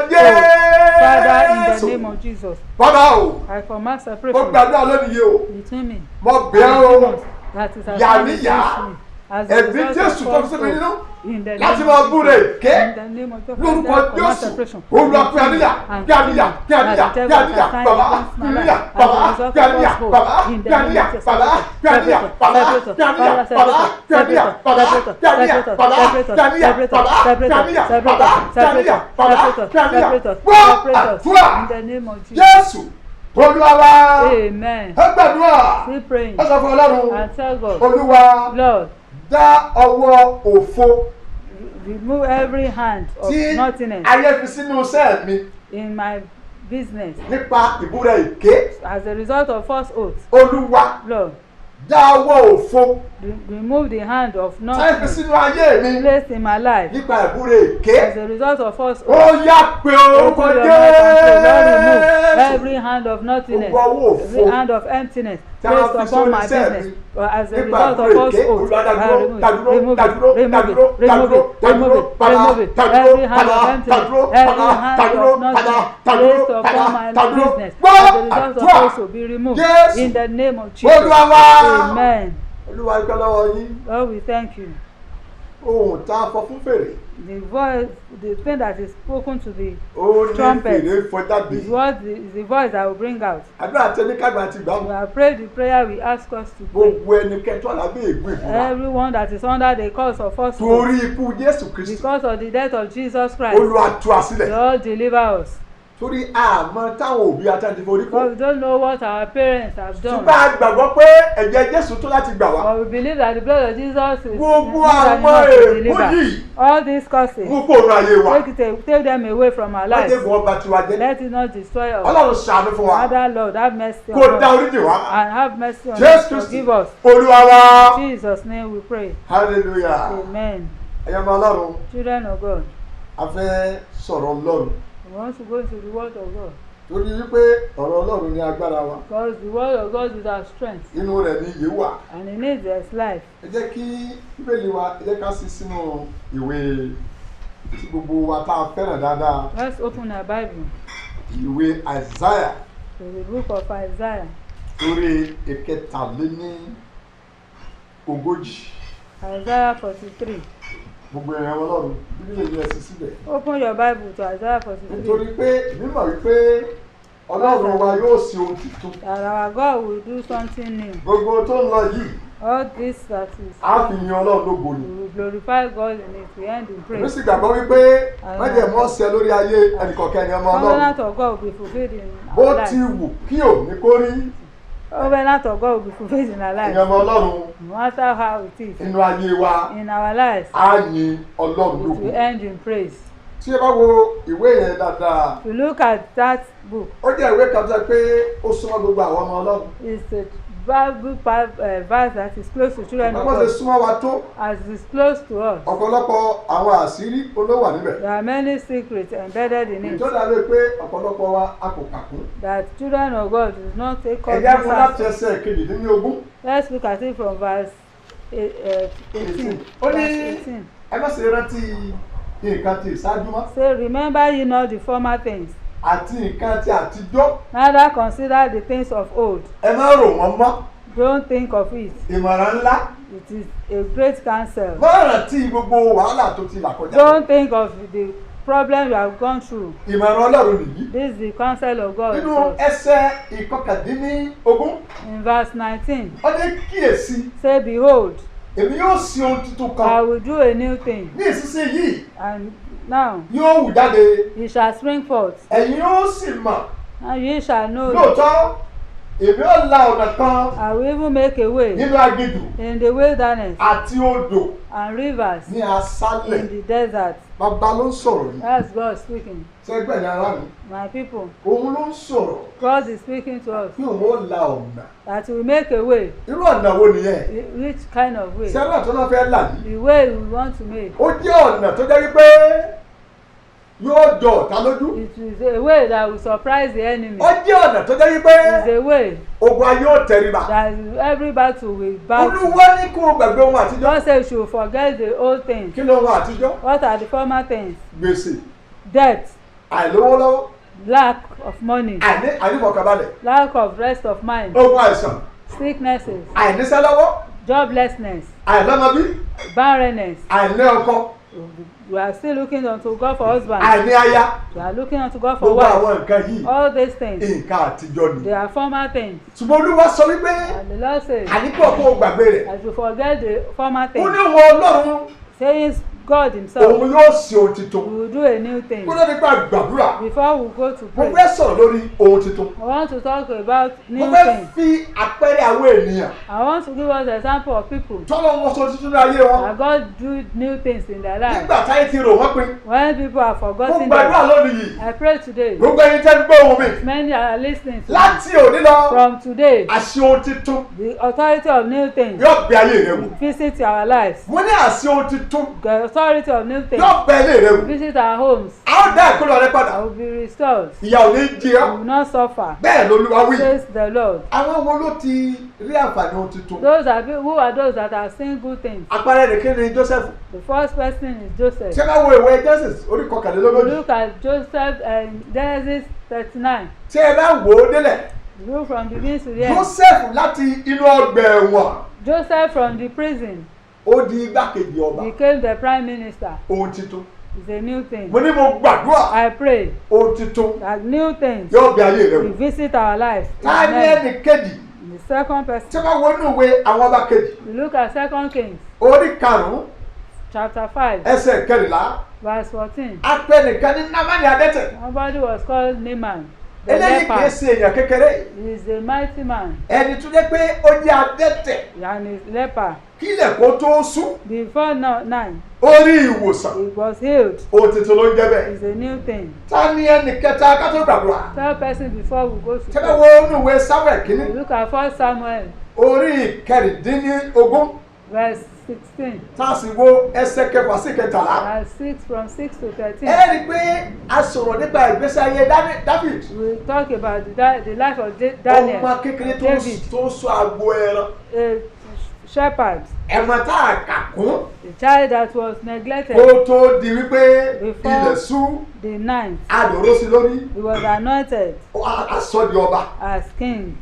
Father in the Jésù. name of Jesus. bàbá o I command mo separation gbàdúrà lónìí yìí o between me mo bẹ̀ ọ́ o that is yà as mí against yà me as a ẹ̀mí result Jésù of tó fi sí mi falsehood. nínú In the láti name máa of búre Jesus. èké In the name of Jesus. lórúkọ Father, command Jésù separation Olúwa between pé àníyà me and pé àníyà sin pé àníyà that the pé devil àníyà has signed bàbá against my pé life àníyà as a bàbá result pé of àníyà falsehood. bàbá In the pé name àníyà of Jesus. bàbá pé àníyà bàbá pé àníyà bàbá pé àníyà bàbá pé àníyà bàbá pé àníyà bàbá pé àníyà bàbá pé àníyà bàbá pé àníyà gbọ́ àdúrà In the name of Jesus. Jésù Olúwa wa Amen. ẹ gbàdúrà Still praying ẹ sọ fún Ọlọ́run and tell God, Olúwa Lord, dá ọwọ́ òfo remove every hand of tí nothingness ayé fi sínú iṣẹ́ mi in my business nípa ìbúra èké as a result of false oaths. Olúwa Lord, dá ọwọ́ òfo remove the hand of tí ayé fi nothingness sínú ayé mi placed in my life nípa ìbúra èké as a result of false ó oaths. yá pé orúkọ Open your mouth and pray, Lord, remove Jésù every hand of nothiness, Gbogbo ọwọ́ òfo every hand of emptiness tí a fi placed sórí upon my iṣẹ́ business mi as a nípa result of ìbúra false èké oaths. Olúwa Remove dádúró it, dádúró remove it, dádúró remove dádúró it, remove dádúró it, padà remove it, dádúró every hand padà of emptiness, dádúró every padà hand dádúró of padà nothiness dádúró placed padà upon my dádúró business gbọ́ as a result of àdúrà false oaths be removed Jésù in the name of Jesus. Olúwa wa Amen. Olúwa dúpẹ́ lọ́wọ́ yín Lord, we thank you. ohun tá a fọ fún fèrè The voice, the thing that is spoken to the ó ní trumpet fèrè fọ jáde is what is the voice that will bring out. àdúrà tí oníkàgbà ti gbà We wọ́n have prayed the prayer we ask us to pray. gbogbo ẹnikẹ́ni tó àlábẹ́ ègbò ìbúra Everyone that is under the cause of false torí oaths ikú Jésù Kristi because of the death of Jesus Christ, Olúwa tú wa sílẹ̀ Lord deliver us. torí àmọ́ táwọn òbí àtàndì forí kọ́ Because we don't know what our parents have done. ṣùgbọ́n a gbàgbọ́ pé ẹ̀jẹ̀ Jésù tó láti gbà wá But we believe that the blood of Jesus is gbogbo more than àwọn enough to èèmọ̀ deliver. yìí All these causes, mú kó nu ayé wa take them away from our wọ́n jẹ́ lives. fún ọba tiwa jẹ́ Let it not destroy us. Ọlọ́run ṣàánú fún wa Father, Lord, have mercy kó on dá us oríjì wá and have mercy on Jésù us. Kristi Forgive us. Olúwa wa In Jesus' name we pray. hallelujah Amen. ẹ̀yọ́ ọmọ Ọlọ́run Children of God, a fẹ́ sọ̀rọ̀ Ọlọ́run we want to go into the word of God. torí wípé ọ̀rọ̀ Ọlọ́run ní agbára wa Because the word of God is our strength inú rẹ̀ ní ìyè wà and in it there is life. ẹ jẹ́ kí bíbélì wa ẹ jẹ́ ká sí sínú ìwé tí gbogbo wa tá a fẹ́ràn dáadáa Let's open our Bible ìwé Àìsáyà to the book of Isaiah. orí ìkẹtàléní ogójì Isaiah 43. gbogbo ẹ̀yàn Ọlọ́run bíbélì yẹn sí síbẹ̀ Open your Bible to Isaiah 43. nítorí pé mímọ̀ wípé Ọlọ́run wa yóò ṣe ohun tuntun That our God will do something new. gbogbo tó ń lọ yìí All this that is, á fi yin Ọlọ́run lógo ni we will glorify God in it. We end in èmi praise. sì gbàgbọ́ wípé májẹ̀mú ọ̀sẹ̀ lórí ayé ẹnìkọ̀ọ̀kan ẹni ọmọ Ọlọ́run Covenant of God will be fulfilled in bó our ti lives. wù kí òní kó rí Covenant of God will be fulfilled in our ẹni lives. ọmọ Ọlọ́run No matter how it is. inú ayé wa In our lives, á yin Ọlọ́run it lógo will end in praise. tí ẹ bá wo ìwé yẹn dáadáa If you look at that book, ó jẹ́ ìwé kan tó jẹ́ pé ó súnmọ́ gbogbo àwọn ọmọ Ọlọ́run it's a Bible verse that is close to children of bó ṣe God. súnmọ́ wa tó As it's close to us, ọ̀pọ̀lọpọ̀ àwọn àṣírí olówà níbẹ̀ there are many secrets embedded in it ìjọba lè pé ọ̀pọ̀lọpọ̀ wa a kò kà kún that children of God do not take ẹ̀yà fún láti cognizance. ẹsẹ̀ kejìdínlógún Let's look at it from verse 18. ó ní Verse 18. ẹ má ṣe rántí nǹkan tí ìṣáájú mọ́ Say, remember ye not the former things, àti nǹkan tí àtijọ́ neither consider the things of old. ẹ má rò wọ́n mọ́ Don't think of it. ìmọ̀ràn ńlá It is a great counsel. má rántí gbogbo wàhálà tó ti là kọjá Don't think of the problem you have gone through. ìmọ̀ràn Ọlọ́run nìyí This is the counsel of God. nínú ẹsẹ̀ ìkọkàndínlógún In verse 19, ó ní kíyèsí say, behold, èmi yóò ṣe ohun tuntun I kan will do a new thing, ní ìsinsìnyí and now yóò wù jáde it shall spring forth, ẹ̀yin yóò sì mọ̀ and ye shall know it. lóòótọ́ èmi ó la ọ̀nà kan I will even make a way nínú aginjù in the wilderness àti odò and rivers ní aṣálẹ̀ in the desert. bàbá ló ń sọ̀rọ̀ yìí That's God speaking. sẹ́gbẹ̀ẹ́ ní ara mi My people, òun ló ń sọ̀rọ̀ God is speaking to us kí òun ó la ọ̀nà that He will make a way. irú ọ̀nà wo nìyẹn Which kind of way? sẹ́gbẹ̀ẹ́ tó náà fẹ́ là yìí The way we want to make. ó jẹ́ ọ̀nà tó jẹ́ wípé yóò jọ ọ̀tá lójú It is a way that will surprise the enemy. ó jẹ́ ọ̀nà tó jẹ́ wípé It is a way ogun ayé ò tẹríba that every battle will bow to. olúwa ní kó o gbàgbé ohun àtijọ́ God says you should forget the old things. kí ló ohun àtijọ́ What are the former things? gbèsè Debt, àìlówólọ́wọ́ lack of money, àìnífọ̀kànbalẹ̀, lack of rest of mind, ogun àìsàn, sicknesses, àìníṣẹ́ lọ́wọ́, joblessness, àìlọ́mọbí, barrenness. àìní ọkọ, We are still looking unto God for husband. àìní aya. We are looking unto God for Gbogbo wife. àwọn nǹkan yìí All these things, nǹkan àtijọ́ ni. they are former things. Ṣùgbọ́n Olúwa sọ wípé And the Lord says, àníkọ́ kó o gbàgbé rẹ̀. as you forget the former Ó things, ní wọn Ọlọ́run saying God himself òun yóò ṣe ohun tuntun. will do a new thing. Kó ló nípa gbàdúrà. Before we go to Mo pray, fẹ́ sọ̀rọ̀ lórí ohun tuntun. I want to talk about Mo new fẹ́ things. fi àpẹẹrẹ àwọn ènìyàn I want to give us an example of people tọ́lọ́ wọn sọ tuntun ní ayé wọn. that God do new things in their life. Nígbà táyé ti rò wọ́n pin. When people are Mo forgotten gbàdúrà them, lónìí yìí. I pray today, Gbogbo ẹni tẹ́ ń gbọ́ ohùn mi. many are listening to me. Láti òní lọ, From today, àṣẹ ohun tuntun the authority of new things yóò bẹ ayé rẹ wò. visit our lives. Mo ní àṣẹ ohun tuntun The authority of new things yóò bẹ ilé rẹ wò. visit our homes. A ó dá ìkólọ rẹ padà. I will be restored. Ìyà ò ní jẹ We ọ́. will not suffer. Bẹ́ẹ̀ lolúwa wí. Says the Lord. Àwọn wo ló ti rí àǹfààní ohun tuntun? Those are who are those that are seeing good things. Àpẹẹrẹ nìkan ni Joseph. The first person is Joseph. Ṣé ká wo ìwé Genesis orí kọkànlélógójì? Look at Joseph in Genesis 39. Tí ẹ bá wò ó délẹ̀, Look from the beginning to the end. Joseph láti inú ọgbà ẹ̀wọ̀n Joseph from the prison ó di igbákejì ọba. became the prime minister. Ohun tuntun. It's a new thing. Mo ní mo gbàdúrà I pray ohun tuntun that new things yóò bẹ ayé rẹ will wò. visit our lives. Ta ni Amen. ẹnì kejì? The second person. Tí wọ́n wo inú ìwé àwọn ọba kejì We look at 2 Kings orí karùn-ún chapter 5 ẹsẹ̀ kẹrìnlá. verse 14. Apẹ nìkan ní Námánì adẹ́tẹ̀. Somebody was called Naaman, the Eléyìí kìí leper. ṣe èèyàn kékeré. He is a mighty man Ẹni tó jẹ́ pé ó jẹ́ adẹ́tẹ̀ and is leper. kílẹ̀ kó tó sún. Before 9, Ó rí ìwòsàn. he was healed. Ohun tuntun ló ń jẹ́ bẹ́ẹ̀. It's a new thing. Ta ni ẹnì kẹta ká tó gbàdúrà? Third person before we go to Ṣé ká pray. wo inú ìwé Samuel We kìíní look at 1 Samuel orí kẹrìndínlógún verse 16 tá a sì wo ẹsẹ̀ kẹfà sí kẹtàlá. and 6 from 6 to 13. Ẹ rí i pé a sọ̀rọ̀ nípa ìgbésí ayé David. We talk about the life of Daniel, Ọmọ kékeré David, tó sọ agbo ẹran. a shepherd, Ẹ̀mọ̀ tá a kà kún. a child that was neglected. Kó tó di wípé Before ilẹ̀ sú the 9th, adòró sí lórí. he was anointed Aṣọ di ọba. as king.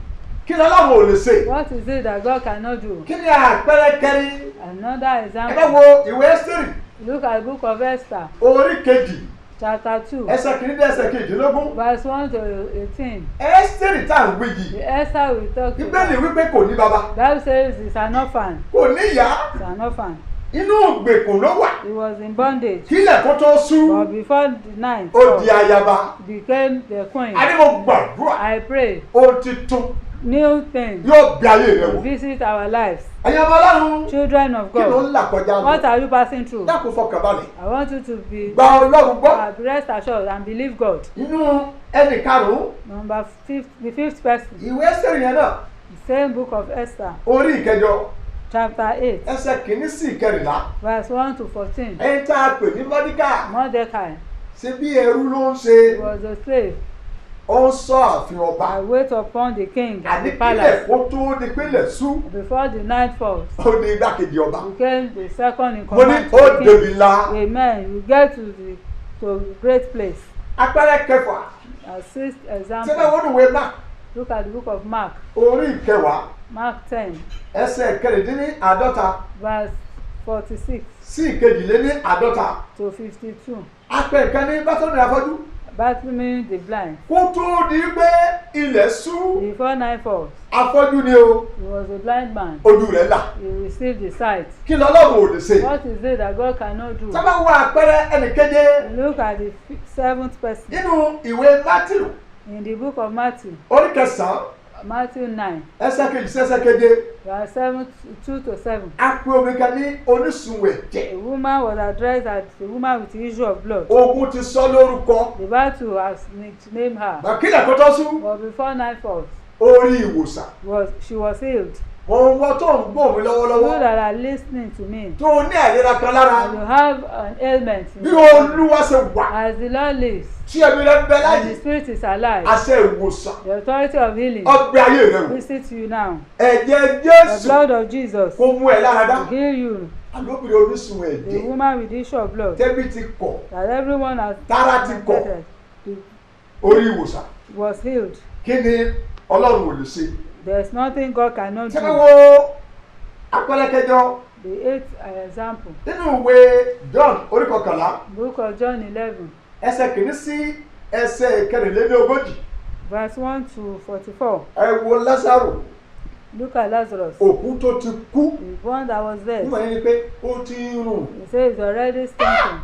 Kí ni Ọlọ́run ò lè ṣe? What is it that God cannot do? Kí ni àpẹẹrẹ kẹrin? Another Ẹ bá example. wo ìwé Ẹ́sítérì Look at the book of Esther, orí kejì chapter 2, ẹsẹ̀ kìíní dé ẹsẹ̀ kejìlélógún. verse 1 to 18. Ẹ́sítérì tá à ń wí yìí. The Esther we talk Bíbélì about. wípé kò ní baba, Bible says it's an orphan. kò ní ìyá, It's an orphan. inú ìgbèkùn ló wà. He was in bondage. Kílẹ̀ kó tó sú, But before the 9th, ó di ayaba. became the queen. A ní mo gbàdúrà, I pray ohun tuntun new things yóò bí ayé rẹ wò. visit our lives. Ẹ̀yin ọmọ Ọlọ́run, Children of kí ló God, ń là kọjá lọ? what are you passing through? Dákun fọkàn balẹ̀. I want you to be Gba Ọlọ́run gbọ́. rest assured and believe God. Inú ẹnì karùn-ún, Number 5, the 5th person, ìwé Ẹ́sítérì yẹn náà, the same book of Esther, orí ìkẹjọ, chapter 8, ẹsẹ̀ kìíní sí ìkẹrìnlá. verse 1 to 14. Ẹni tá a pè ní Mọ́díkà, Mordecai ṣe bí ẹrú ló ń ṣe, was a slave. ó ń sọ ààfin ọba. I wait upon the king at the Àní kílẹ̀ palace. kó tó di pínlẹ̀ sú, Before the night falls, ó di igbákejì ọba. became the second in Mo ní command to ó the dèbí king. la. Amen. You get to a great place. Apẹ̀rẹ̀ kẹfà, A sixth tí wọ́n example. wọ́n ìwé Mark, Look at the book of Mark, orí ìkẹwàá, Mark 10, ẹsẹ̀ kẹrìndínláàdọ́ta verse 46 sí ìkejìléníàdọ́ta. to 52. Apẹ̀ kan ní Bátọ́nì afọ́jú. Bartimaeus the blind. Kó tó di pé ilẹ̀ sú, Before night falls, afọ́jú ni o, he was a blind man. ojú rẹ̀ là. He received the sight. Kí lọ́lọ́run ò lè ṣe? What is it that God cannot do? Sábà wo àpẹẹrẹ ẹnìkeje Look at the 7th person nínú ìwé Mátíù in the book of Matthew, orí kẹsàn-án Matthew 9, ẹsẹ̀ kejì sí ẹsẹ̀ keje. verse 2 to 7. A pe omi kan ní onísun A ẹ̀jẹ̀. woman was addressed as a woman with the issue of blood. Ogun ti sọ lórúkọ. The battle has named her. Bàkílẹ̀ kó tó sú, But before night falls, ó rí ìwòsàn. she was healed. Òun tó ń gbọ́ mi You lọ́wọ́lọ́wọ́. that are listening to me, Tó ní àìlera kan lára. and you have an ailment, in Bí your body, Olúwa ṣe wà. as the Lord lives, Tí ẹ̀mí rẹ̀ ń bẹ and the láyé. Spirit is alive, Àṣẹ ìwòsàn. the authority of healing Ọgbẹ́ ayé rẹ̀ wò. visits you now. Ẹ̀jẹ̀ The Jésù blood of Jesus kó mú ẹ lára dá. will heal you. Àlóbìnrin onísun The ẹ̀jẹ̀. woman with the issue of blood Tẹ́bí ti kọ̀. that everyone has Tára ti kọ̀. neglected. The orí ìwòsàn. was healed. Kí ni Ọlọ́run ò lè ṣe? There's nothing God cannot Ṣé ká do. wo àpẹẹrẹ kẹjọ The eighth example, nínú ìwé John orí kọkànlá book of John 11, ẹsẹ̀ kìíní sí ẹsẹ̀ kẹrìnlélógójì. verse 1 to 44. Ẹ wo Lásárù, Look at Lazarus, òkú tó ti kú. the one that was dead. Nígbà yẹn ni pé ó ti ń rùn. He says he's already stinking.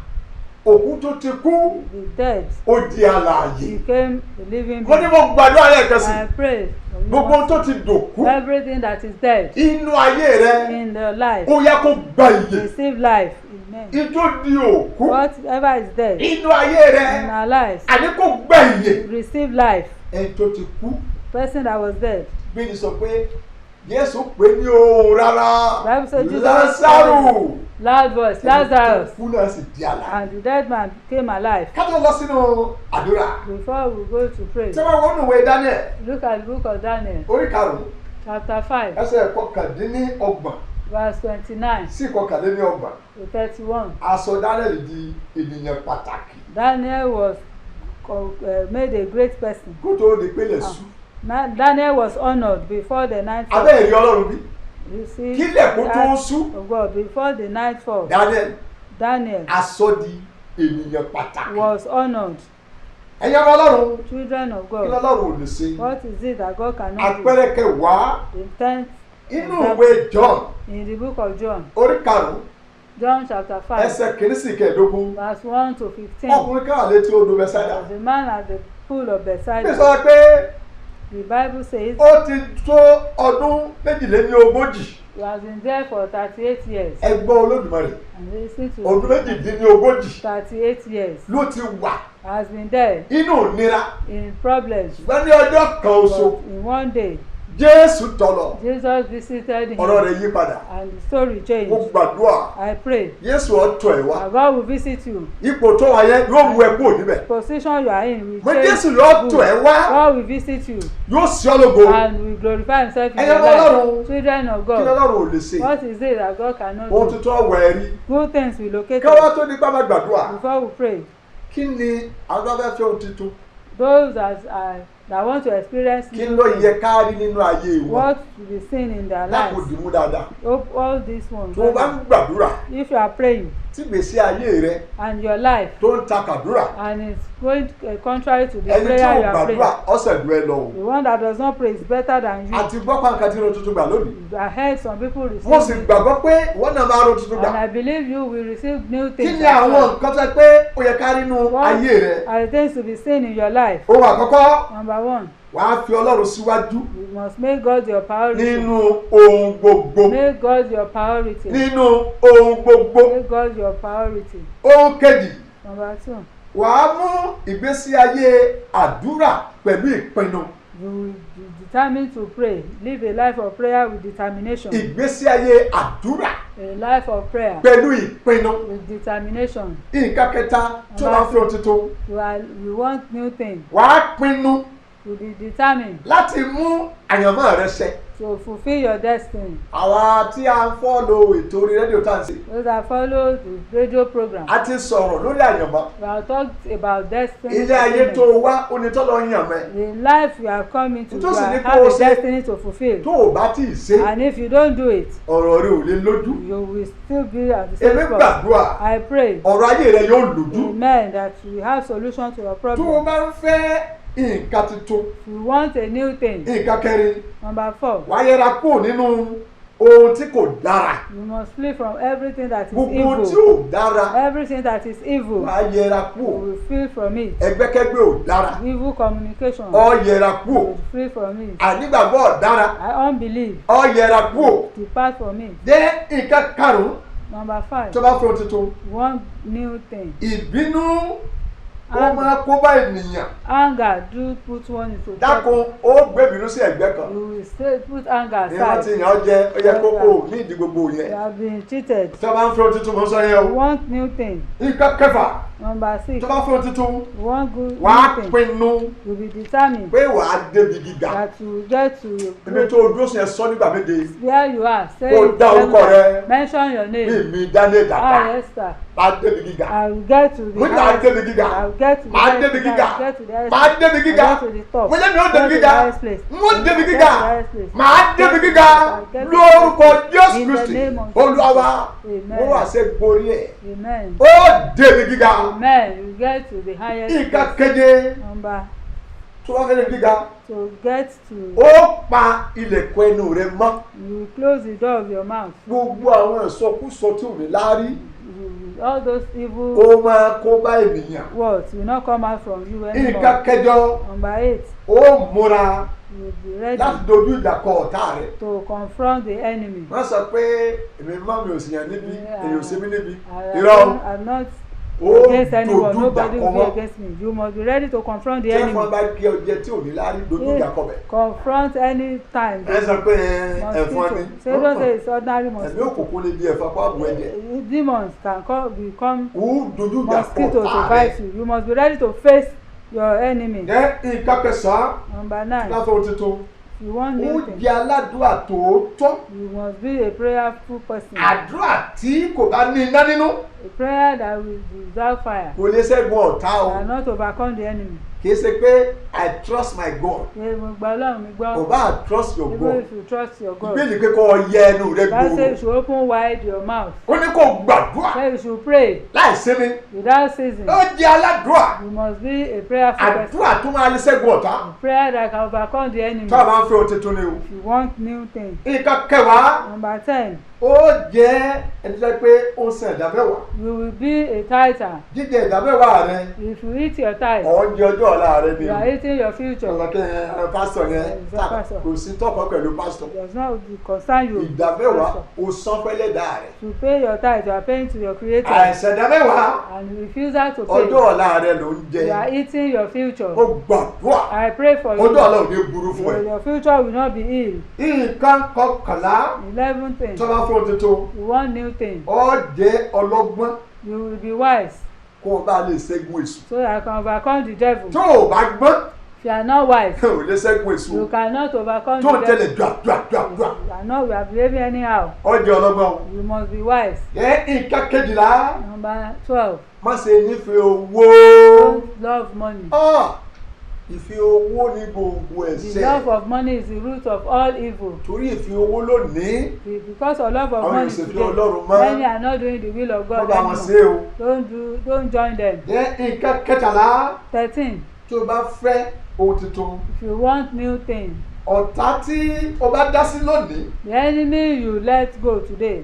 Òkú tó ti kú The dead ó di alààyè. became a living Mo ní being. mo gbàdúrà lẹ́ẹ̀kan sí. I pray for you Gbogbo ohun tó also. ti dòkú Everything that is dead inú ayé rẹ in the life, ó yẹ kó gba ìyè. receive life. Amen. Ìjó di òkú Whatever is dead inú ayé in rẹ our lives, àní kó gba ìyè. receive life. Ẹni tó ti kú Person that was dead, bí ni sọ pé Jésù pè ní òun rárá. Bible says Jesus Lásárù loud voice, ẹni tó Lazarus, kú náà sì di alààyè. and the dead man came alive. Ká tó lọ sínú àdúrà. Before we go to pray, Ṣé wọ́n wọnú ìwé Daniel look at the book of Daniel, orí karùn-ún chapter 5, ẹsẹ̀ kọkàndínlọ́gbọ̀n verse 29 sí kọkàndínlọ́gbọ̀n. to 31. Aṣọ Daniel di ènìyàn pàtàkì Daniel was made a great person. kó tó di pélé sú. Daniel was honored before the ninth fall. Abẹ́ ìrí Ọlọ́run bí. You see, Kílẹ̀ kó the tó act sú. of God before the ninth fall. Daniel aṣọ di ènìyàn pàtàkì. was honored. Ẹ̀yin ọmọ Ọlọ́run Children of kí God, lọ́lọ́run ò lè ṣe. what is it that God cannot do? Àpẹẹrẹ kẹwàá The 10th inú example ìwé John in the book of John, orí karùn-ún John chapter 5, ẹsẹ̀ kìíní sí kẹẹ̀ẹ́dógún. verse 1 to 15. Ọkùnrin kan wà létí odò Bẹ́sáídà. The man at the pool of Bí Bethsaida, sọ pé the Bible says ó ti tó ọdún méjìléníogójì. he has been there for 38 years. Ẹ gbọ́ Olódùmarè And listen to ọdún méjìdínlógójì 38 years. ló ti wà Has been there inú ìnira. in problems. Ṣùgbọ́n ní ọjọ́ kan oṣù But in one day, Jésù tọ̀lọ̀ Jesus visited him ọ̀rọ̀ rẹ̀ yí padà. and the story Mo changed. gbàdúrà I pray Jésù ọ̀tọ̀ ẹ̀ wá. that God will visit you. Ipò tó wà yẹn yóò mú ẹ kúrò níbẹ̀. Position you are in will Mo change. Jésù yóò tọ̀ ẹ́ wá. God will visit you Yóò sí ọ lógo. and will glorify himself in Ẹ̀yin your ọmọ Ọlọ́run. life. Children of Kí God, lọ́lọ́run ò lè ṣe? what is it that God cannot Ohun do? tuntun ọ̀wọ̀ ẹ̀ rí. Good things will locate Káwá us tó ní pápá gbàdúrà. before we pray. Kí ni àwọn tó fẹ́ fẹ́ ohun tuntun? Those that want to experience Kí new ló things, yẹ ká rí nínú ayé wọn? what will be seen in their Lákò lives. dìmú dáadáa. All these ones. Tó o bá ń gbàdúrà If you are praying tí gbèsè ayé rẹ and your life tó ń ta kàdúrà. and it's going contrary to the Ẹni tí prayer ò you are gbàdúrà praying, ọ̀sẹ̀ dùn ẹ lọ o. the one that does not pray is better than you. Àti gbọ́ pàǹkà tí ro tuntun gbà lónìí. I heard some people Mo sì receive gbàgbọ́ pé wọ́n náà máa ro tuntun and gbà. I believe you will receive new Kí things. ni as àwọn well. nǹkan tó yẹ pé ó yẹ ká rí nínú What ayé rẹ? are the things to be seen in your life? Ohun àkọ́kọ́ Number one, wàá fi Ọlọ́run síwájú you must make God your priority. nínú ohun gbogbo. Make God your priority. Nínú ohun gbogbo. Make God your priority. Ohun kejì Number two, wàá mú ìgbésí ayé àdúrà pẹ̀lú ìpinnu. you will be determined to pray. Live a life of prayer with determination. Ìgbésí ayé àdúrà A life of prayer pẹ̀lú ìpinnu. with determination. Nǹkan kẹta tó máa fi ohun tuntun. You want new things. Wàá pinnu To be determined láti mú àyànmọ́ rẹ ṣẹ. to fulfill your destiny. Àwa tí a ń fọ́lò ètò orí rédíò tá à ń ṣe. Those that follow the radio program, A ti sọ̀rọ̀ lórí àyànmọ́. we have talked about destiny. Ilé ayé tó fulfillment. wá onítọ́lọ́ yàn mẹ́. The life you are coming to, you Tó sì ní kó have o a ṣe- destiny to fulfill. Tó o bá tí ì ṣe, And if you don't do it, ọ̀rọ̀ rẹ ò lè lójú. you will still be at the same Èmi spot. gbàdúrà I pray, ọ̀rọ̀ ayé rẹ yóò lójú. amen, that you have solution to your Tó o problem. bá ń fẹ́ nǹkan tuntun, If you want a new thing, nǹkan kẹrin, number 4, wàá yẹra kúrò nínú ohun tí kò dára. you must flee from everything that is Gbogbo ohun tí evil. ò dára, Everything that is evil, wàá yẹra you kúrò. will flee from it. Ẹgbẹ́kẹ́gbẹ́ ò dára, Evil communication, ọ yẹra you kúrò. will flee from it. Ànígbàgbọ́ ò dára, Unbelief, ọ yẹra kúrò. depart from it. Jẹ́ nǹkan karùn-ún Number 5, tó bá fẹ́ ohun tuntun. one new thing. Ìbínú ó máa kó bá ènìyàn. Anger, do put one into Dákun ó gbé ìbínú sí ẹ̀gbẹ́ kan. You will still put anger Ní wọ́n ti aside. yàn ọ́ jẹ, ó yẹ kókó ní ìdí gbogbo You yẹn. have been cheated. Tó bá ń fẹ́ ohun tuntun mo sọ yẹn You o. want new thing. Nǹkan kẹfà Number 6, tó bá fẹ́ ohun tuntun you want good wàá new thing. pinnu You be determined pé wàá débi gíga. that you will get to Ibi great tó o dúró sí ẹ sọ nígbà méje. where you are. Say Kó it dá orúkọ together. rẹ. Mention your Bí name. mi Daniel Dàda. Esther. máa débi gíga. I will get to the Mo ní máa débi gíga. I will get to the Máa highest débi place. gíga. I will get to the highest Máa place. débi I gíga. will get to the top. Mo lẹ́mi ó Get débi to the gíga. highest place. Mo débi Get to gíga. the highest place. Màá débi Get to gíga. the highest place. Lórúkọ Jésù In the Kristi. name of Olúwa wa. Jesus. Mo wà ṣe gborí ẹ̀. Amen. Ó débi gíga. Amen. You get to the highest Nǹkan place. keje Number tó wá fẹ́ débi gíga. to get to, Ó pa ilẹ̀kùn ẹnu rẹ mọ́. you will close the door of your mouth. Gbogbo àwọn ìsọkúsọ tí ò ní láárí. All those evil Ó máa kó bá ènìyàn. words will not come out from you anymore. Nǹkan kẹjọ. Number 8, Ó múra you will be ready láti dojú ìjà kọ ọ̀tá rẹ̀. to confront the enemy. Wọ́n sọ pé èmi má mi ò sì yàn níbi, èyí ò sí mi níbi. I Irọ́ am not ó against anyone. dojú ìjà Nobody kọ will be wọ́n. against me. You must be ready to confront the Tí enemy. wọ́n bá gé ọjẹ́ tí ò ní láárí dojú ìjà kọ bẹ̀. Confront any time. Ẹ sọ pé ẹ̀fọn Mosquito. ni. Say don't say it's ordinary Ẹ̀mí mosquito. òkùnkùn lè di ẹ̀fọn kó àbò ẹ̀jẹ̀. Demons can become Ó dojú ìjà kọ mosquito to ọ̀tá rẹ̀. bite you. You must be ready to face your enemy. Jẹ́ nǹkan kẹsàn-án Number 9, láfẹ́ òtítọ́. if you want Ó new thing, jẹ́ aládùúrà tòótọ́. you must be a prayerful person. Àdúrà tí kò bá ní iná nínú A prayer that will without fire kò lè ṣẹ́gun ọ̀tá o. cannot overcome the enemy. Kì í ṣe pé I trust my God. Ṣé mo gba Ọlọ́run mi Kò gbọ́? bá trust your Even God. if you trust your God. Ìbéèrè pé kó o yẹ ẹnu rẹ God say you gbòòrò. should open wide your mouth. Ó ní kó gbàdúrà Say you should pray láì sinmi. without ceasing. Ó jẹ́ aládùúrà. You must be a prayerful person. Àdúrà tó máa lè ṣẹ́gun ọ̀tá. A prayer that can overcome the enemy. Tó a máa ń fẹ́ ohun tuntun ni o. If you want new thing. Nǹkan kẹwàá. Number 10, Ó jẹ́ ẹni tó jẹ́ pé ó ń san ìdámẹ́wàá. you will be a tither. Jíjẹ ìdámẹ́wàá rẹ. If you eat your tithe, Ọ̀njẹ ọjọ́ ọ̀la rẹ ni you o. are eating your future. Ọ̀lọ́kẹ́ pásítọ̀ yẹn kò sí tọ́kọ pẹ̀lú pásítọ̀. It does not concern you. Ìdámẹ́wàá pastor. ó san fẹ́lẹ́ dà rẹ̀. To pay your tithe, you are paying to your creator. Àìsàn ìdámẹ́wàá And refusal to ọjọ́ pay, ọ̀la rẹ ló ń jẹ. you are eating your future. Ó gbàdúrà I pray for ọjọ́ ọ̀la you. ò ní burú fún ẹ. Your future will not be ill. Nǹkan kọkànlá 11 thing. tó bá fún tuntun You want new thing. ó jẹ́ ọlọ́gbọ́n You will be wise kó o bá lè ṣẹ́gun èṣù. so that you can overcome the devil. Tó o bá gbọ́n If you are not wise, ò lè ṣẹ́gun èṣù. you cannot overcome Tó the ń devil. tẹ̀lé dùà. You are not, we are behaving anyhow. Ó jẹ́ ọlọ́gbọ́n. You must be wise. Nǹkan kejìlá Number 12, má ṣe nífẹ̀ẹ́ owó. don't love money. Ìfẹ́ owó ní gbogbo The ẹ̀ṣẹ̀. love of money is the root of all evil. Torí ìfẹ́ owó lónìí Because of love of àwọn money ìṣèfẹ́ today, Ọlọ́run mọ́. many are not doing the will of wọ́n God bá wọn anymore. ṣe o. Don't join them. Nǹkan kẹtàlá 13, tí o bá fẹ́ ohun tuntun. if you want new thing, Ọ̀tá tí o bá dá sí lónìí the enemy you let go today,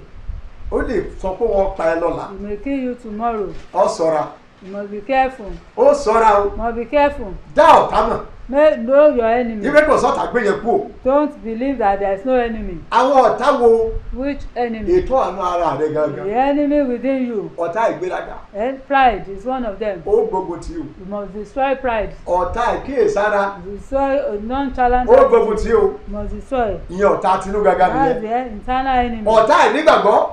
ó lè sọ pé wọ́n pa ẹ lọ́la. he may kill you tomorrow. Ó ṣọ́ra. You must be careful. Ó ṣọ́ra o. You must be careful. Dá ọ̀tá mọ̀. Know your enemy. Ìwé kò sọ́tà gbé yẹn kú o. Don't believe that there is no enemy. Àwọn ọ̀tá wo Which enemy? ètò àánú ara rẹ The gangan. enemy within you. Ọ̀tá ìgbéraga. And pride is one of them. Ó gbógun tì o. You must destroy pride. Ọ̀tá ìkíyèsára. Destroy a nonchalant. Ó gbógun tì o. You must destroy. Ìyẹn ọ̀tá tinú gangan That's nìyẹn. the internal enemy. Ọ̀tá ìnígbàgbọ́.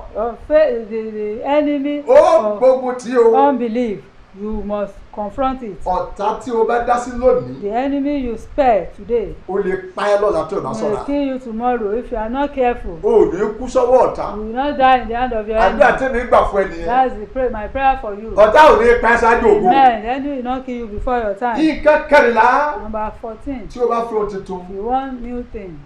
The enemy Ó of gbógun tì o. unbelief. You must confront it. Ọ̀tá tí o bá dá sí lónìí The enemy you spare today ó lè pa ẹ́ lọ́la tó o bá may ṣọ́ra. kill you tomorrow if you are not careful. O ò ní kú sọ́wọ́ ọ̀tá. You will not die in the hand of your Àdúrà enemy. tèmi gbà fún ẹ nìyẹn. That's my prayer for you. Ọ̀tá ò ní pa ẹ́ ṣáájú ògo. Amen. The enemy will not kill you before your time. Nǹkan kẹrìnlá Number 14. tí o bá fún ohun tuntun You want new thing.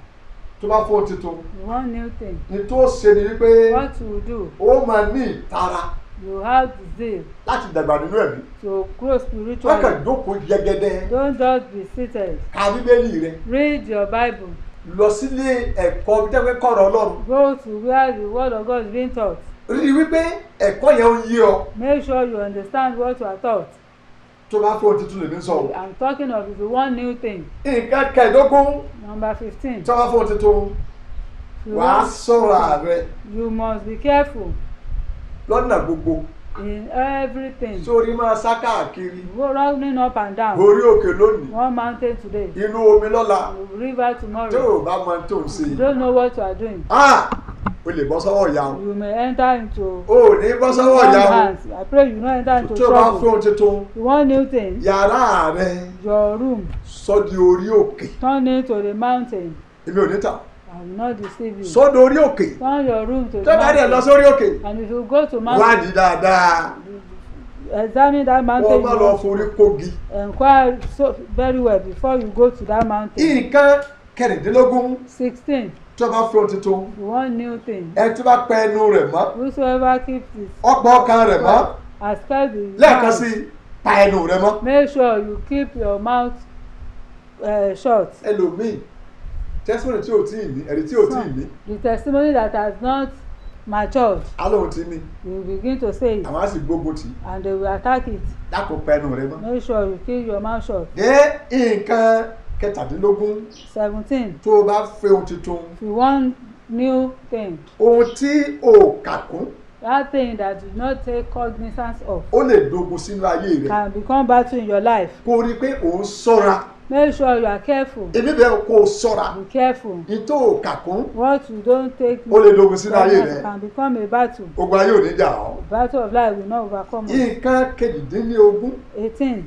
tó bá fún ohun tuntun You want new thing. ní tó ṣe ni wípé What you do? ó máa ní ìtara You have the zeal láti dàgbà nínú ẹ̀mí. to grow Wọ́n kàn spiritually. jókòó jẹgẹdẹ. Don't just be seated. Ka Bíbélì rẹ. Read your Bible. Lọ sílé ẹ̀kọ́ bí tẹ́wé kọ̀rọ̀ Ọlọ́run. Go to where the word of God is being taught. Rí i wípé ẹ̀kọ́ yẹn ń yé ọ. Make sure you understand what you are taught. Tó bá fún ohun tuntun lèmi sọ o. I'm talking of if you want new thing. Nǹkan kẹẹ̀dógún Number 15. tí wọ́n bá fún ohun tuntun You wàá want- ṣọ́ra rẹ You must be careful lọ́nà gbogbo. in everything. Sórí máa sá káàkiri. Go running up and down. Orí òkè lónìí. One mountain today, Inú omi lọ́la. river Tó tomorrow. o bá mọ tó ń ṣe. You don't know what you are doing. O lè bọ́ sọ́wọ́ ìyá o. You may enter into O ò ní bọ́ sọ́wọ́ wrong ìyá o. hands. I pray you not enter into Tó o bá fún trouble. ohun tuntun. You want new things? Yàrá rẹ Your room, sọ di orí òkè. turn it to the mountain. Èmi ò ní tà. I will not deceive you. sódò orí òkè Turn your room to tó bá dẹ̀ lọ mountain. sórí òkè And if you go to mountain, wádìí dáadáa examine that mountain. wọ́n má you lọ want forí to kógi. Inquire so very well before you go to that mountain. nǹkan kẹrìndínlógún 16. tó bá fẹ́ tuntun You want new thing. ẹ tó bá pa ẹnu rẹ̀ mọ́ Whosoever keeps his ọ̀pọ̀ ọkàn rẹ̀ mọ́ has kept the lẹ́ẹ̀kan mouth. sí pa ẹnu rẹ̀ mọ́. Make sure you keep your mouth shut. ẹlòmíì tẹ́símọ́nì tí ò tí ì ní ẹ̀rí tí ò tí ì ní The testimony that has not matured, alóhùn ti ní you will begin to say it, àwọn á sì gbógun tì í and they will attack it. dákò pa ẹnu rẹ̀ mọ́. Make sure you keep your mouth shut. dé nǹkan kẹtàdínlógún 17. tó o bá fẹ́ ohun tuntun If you want new thing, ohun tí o kà kún that thing that you not take cognizance of ó lè dogun sínú ayé rẹ̀ can become battle in your life. kó o rí i pé ò ń ṣọ́ra Make sure you are careful. èmi bẹ́ẹ̀ kó o ṣọ́ra Be careful. ní tó o kà kún What you don't take ó lè dogun sínú ayé cognizance rẹ̀ can become a battle. ogun ayé ò ní jà ọ́. Battle of life will not overcome us. nǹkan kejìdínlógún 18.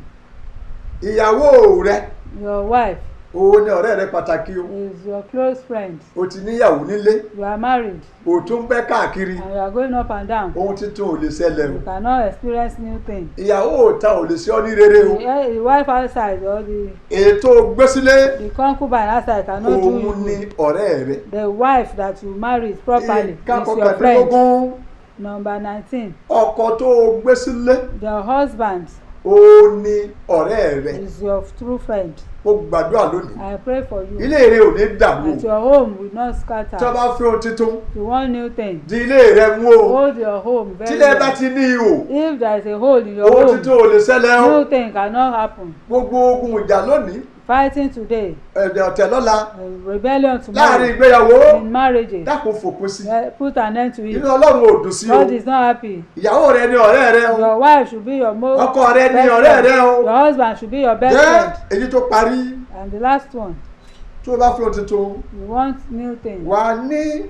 ìyàwó rẹ̀ Your wife òun ni ọ̀rẹ́ rẹ̀ pàtàkì o is your close friend. o ti níyàwó nílé You are married o tún bẹ́ káàkiri and you are going up and down. ohun títún ò lè ṣẹlẹ̀ o You cannot experience new things. ìyàwó òta ò lè ṣe ọ́ ní rere o The wife outside or ètò gbésílé the concubine outside cannot do you òun ni good. ọ̀rẹ́ rẹ̀ The wife that you married properly nǹkan is your friend. kọkàndínlógún Number 19. ọkọ tó gbésílé The husband òun ni ọ̀rẹ́ rẹ̀ is your true friend. mo gbàdúrà lónìí I pray for you ilé rẹ̀ ò ní dàrú that your home will not scatter. tó bá fẹ́ ohun títún You want new thing. di ilé rẹ̀ mú o Hold your home very tílẹ̀ bá well. ti ní ihò If there is a hole in your ohun home, títún ò lè ṣẹlẹ̀ o new thing cannot happen. gbogbo ogun ìjà lónìí Fighting today, ẹ̀dẹ̀ ọ̀tẹ̀ lọ́la rebellion láàrin tomorrow, ìgbéyàwó in marriages, dákun fòpin sí put an end to inú it. ọlọ́run ò dùn sí o God is not happy. ìyàwó rẹ ni ọ̀rẹ́ rẹ o Your wife should be your most ọkọ rẹ ni best ọ̀rẹ́ friend. rẹ o Your husband should be your best jẹ́ friend. èyí tó parí And the last one, tó o bá fẹ́ ohun tuntun you want new things. wà á ní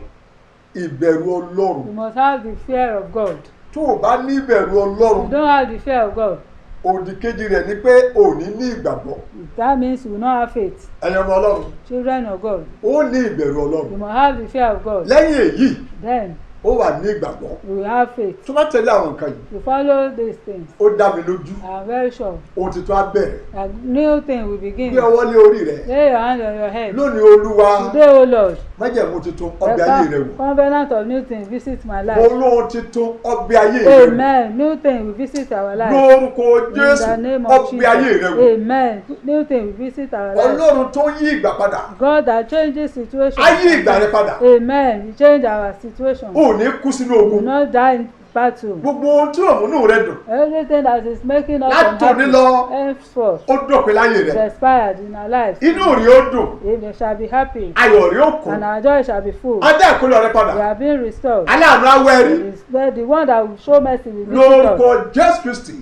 ìbẹ̀rù ọlọ́run You must have the fear of God. tó o bá ní ìbẹ̀rù You ọlọ́run don't have the fear of God. òdì kejì rẹ̀ ni pé ò ní ní ìgbàgbọ́ That means you will not have faith. ẹ̀yin ọmọ ọlọ́run Children of God, ó ní ìbẹ̀rù you ọlọ́run must have the fear of God. lẹ́yìn èyí Then ó wà ní ìgbàgbọ́ you will have faith. tó bá tẹ̀lé àwọn nǹkan yìí You follow these things. ó dá mi lójú I am very sure ohun tuntun á bẹ̀rẹ̀ that new thing will begin. gbé ọwọ́ lé orí rẹ̀ Lay your hand on your head. lónìí olúwa Today, O Lord, májẹ̀mú tuntun ọbẹ̀ ayé rẹ wò covenant of new thing visit my life. olóhun tuntun ọbẹ̀ ayé rẹ wò Amen. New thing will visit our life. lórúkọ In jésù the name of ọbẹ̀ ayé rẹ Jesus. wò Amen. New thing will visit our life. ọlọ́run tó yí ìgbà padà God that changes situation. á yí ìgbà rẹ padà Amen. He change our situation. ò ní kú sínú We will ogun not die in battle. gbogbo ohun tí òmùnú rẹ dùn Everything that is making us Látòní unhappy lọ. henceforth ó dọ̀pẹ́ láyé is rẹ expired in our lives. inú rí ó dùn We shall be happy ayọ̀ rí ó kún and our joy shall be full. á dá ìkólọ rẹ padà We are being restored. aláàánú awẹ́rí The one that will show mercy will visit lórúkọ us. jésù kristi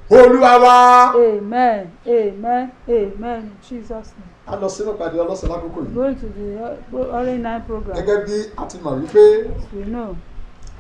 olúwa wa. Amen. Amen. Amen. In Jesus' name. a lọ sínú ìpàdé ọlọ́sẹ̀ lákòókò yìí Going to the Orange 9 program. gẹ́gẹ́ bí a ti mọ̀ wípé We know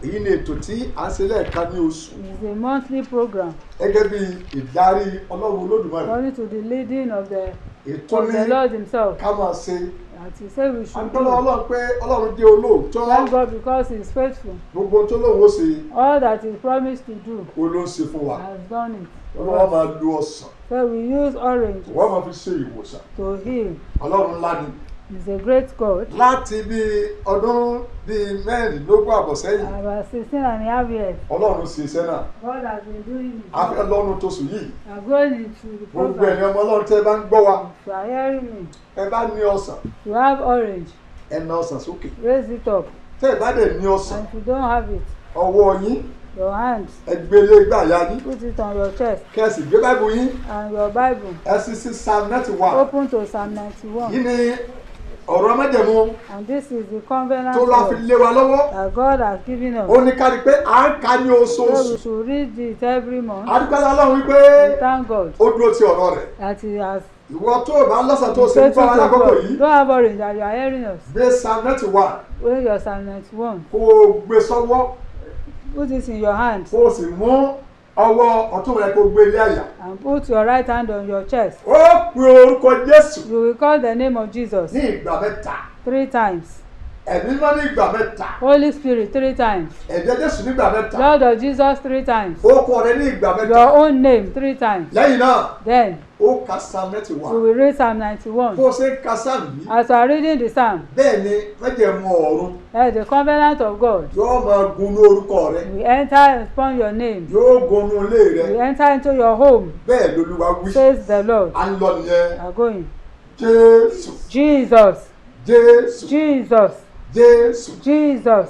èyí ni ètò tí à ń ṣe lẹ́ẹ̀kan ní oṣù it's a monthly program gẹ́gẹ́ bí ìdarí ọlọ́run olódùmarè according to the leading of the ètò Lord ní Himself. ká máa ṣe That He said we should agbọ́dọ̀ do. ọlọ́run pé ọlọ́run jẹ́ olóòótọ́ Thank God because He is faithful. gbogbo ohun tó lóun ó ṣe All that He promised to do, ó ló ń ṣe fún wa He has done it. ọlọ́run máa lo ọsàn So we use orange wọ́n máa fi ṣe ìwòsàn to heal. ọlọ́run ńlá ni He's a great God. láti bí ọdún bíi mẹ́rìndínlógún àbọ̀ sẹ́yìn About 16 and a half years, ọlọ́run ṣe iṣẹ́ náà God has been doing it. a fẹ́ lọ́nu tóṣù yìí We are going into the gbogbo program. ẹ̀yin ọmọ ọlọ́run tẹ́ bá ń gbọ́ wa If you are hearing me, ẹ bá ní ọsàn you have orange, ẹ na ọsàn sókè raise it up. tẹ́ ẹ bá dẹ̀ ní ọsàn And if you don't have it, ọwọ́ yín your hands, ẹ gbé lé gbàyà yín put it on your chest kẹ́sì gbé báìbù yín and your Bible. ẹ sì sí psalm 91 Open to Psalm 91. yìí ni ọ̀rọ̀ májẹ̀mú And this is the covenant tó lọ́ fi word lé wa lọ́wọ́ that God has given us. ó ní ká rí pé à ń ka ní So oṣooṣù we should read it every month. adúgbò ọlọ́run wípé We thank God ó dúró ti ọ̀rọ̀ rẹ̀ that He has ìwọ tó o bá lọ́sàn tó o been sì ń faithful gbọ́ wa to lákòókò God. yìí Don't have orange that you are hearing us. gbé psalm 91 When your Psalm 91, kó o gbé sọ́wọ́ put it in your hand kó o sì mú ọwọ́ ọ̀tún rẹ kó o gbé lé àyà and put your right hand on your chest. ó pe orúkọ Jésù You will call the name of Jesus ní ìgbà mẹ́ta 3 times. ẹ̀mí mímọ́ ní ìgbà mẹ́ta. Holy Spirit 3 times. ẹ̀jẹ̀ Jésù ní ìgbà mẹ́ta. Lord of Jesus 3 times. orúkọ rẹ̀ ní ìgbà mẹ́ta. Your own name 3 times. lẹ́yìn náà Then ó ka Psalm we 91. will read Psalm 91. bó ṣe ń ka Psalm yìí As we are reading the Psalm, bẹ́ẹ̀ ni májẹ̀mú ọ̀run the covenant of God, yóò máa gun ní orúkọ rẹ̀, we enter upon your name. yóò gun ní ilé We rẹ̀. enter into your home, bẹ́ẹ̀ lolúwa wí. says the Lord. à ń lọ nìyẹn. We are going. Jésù Jesus, Jésù Jesus, Jésù Jesus,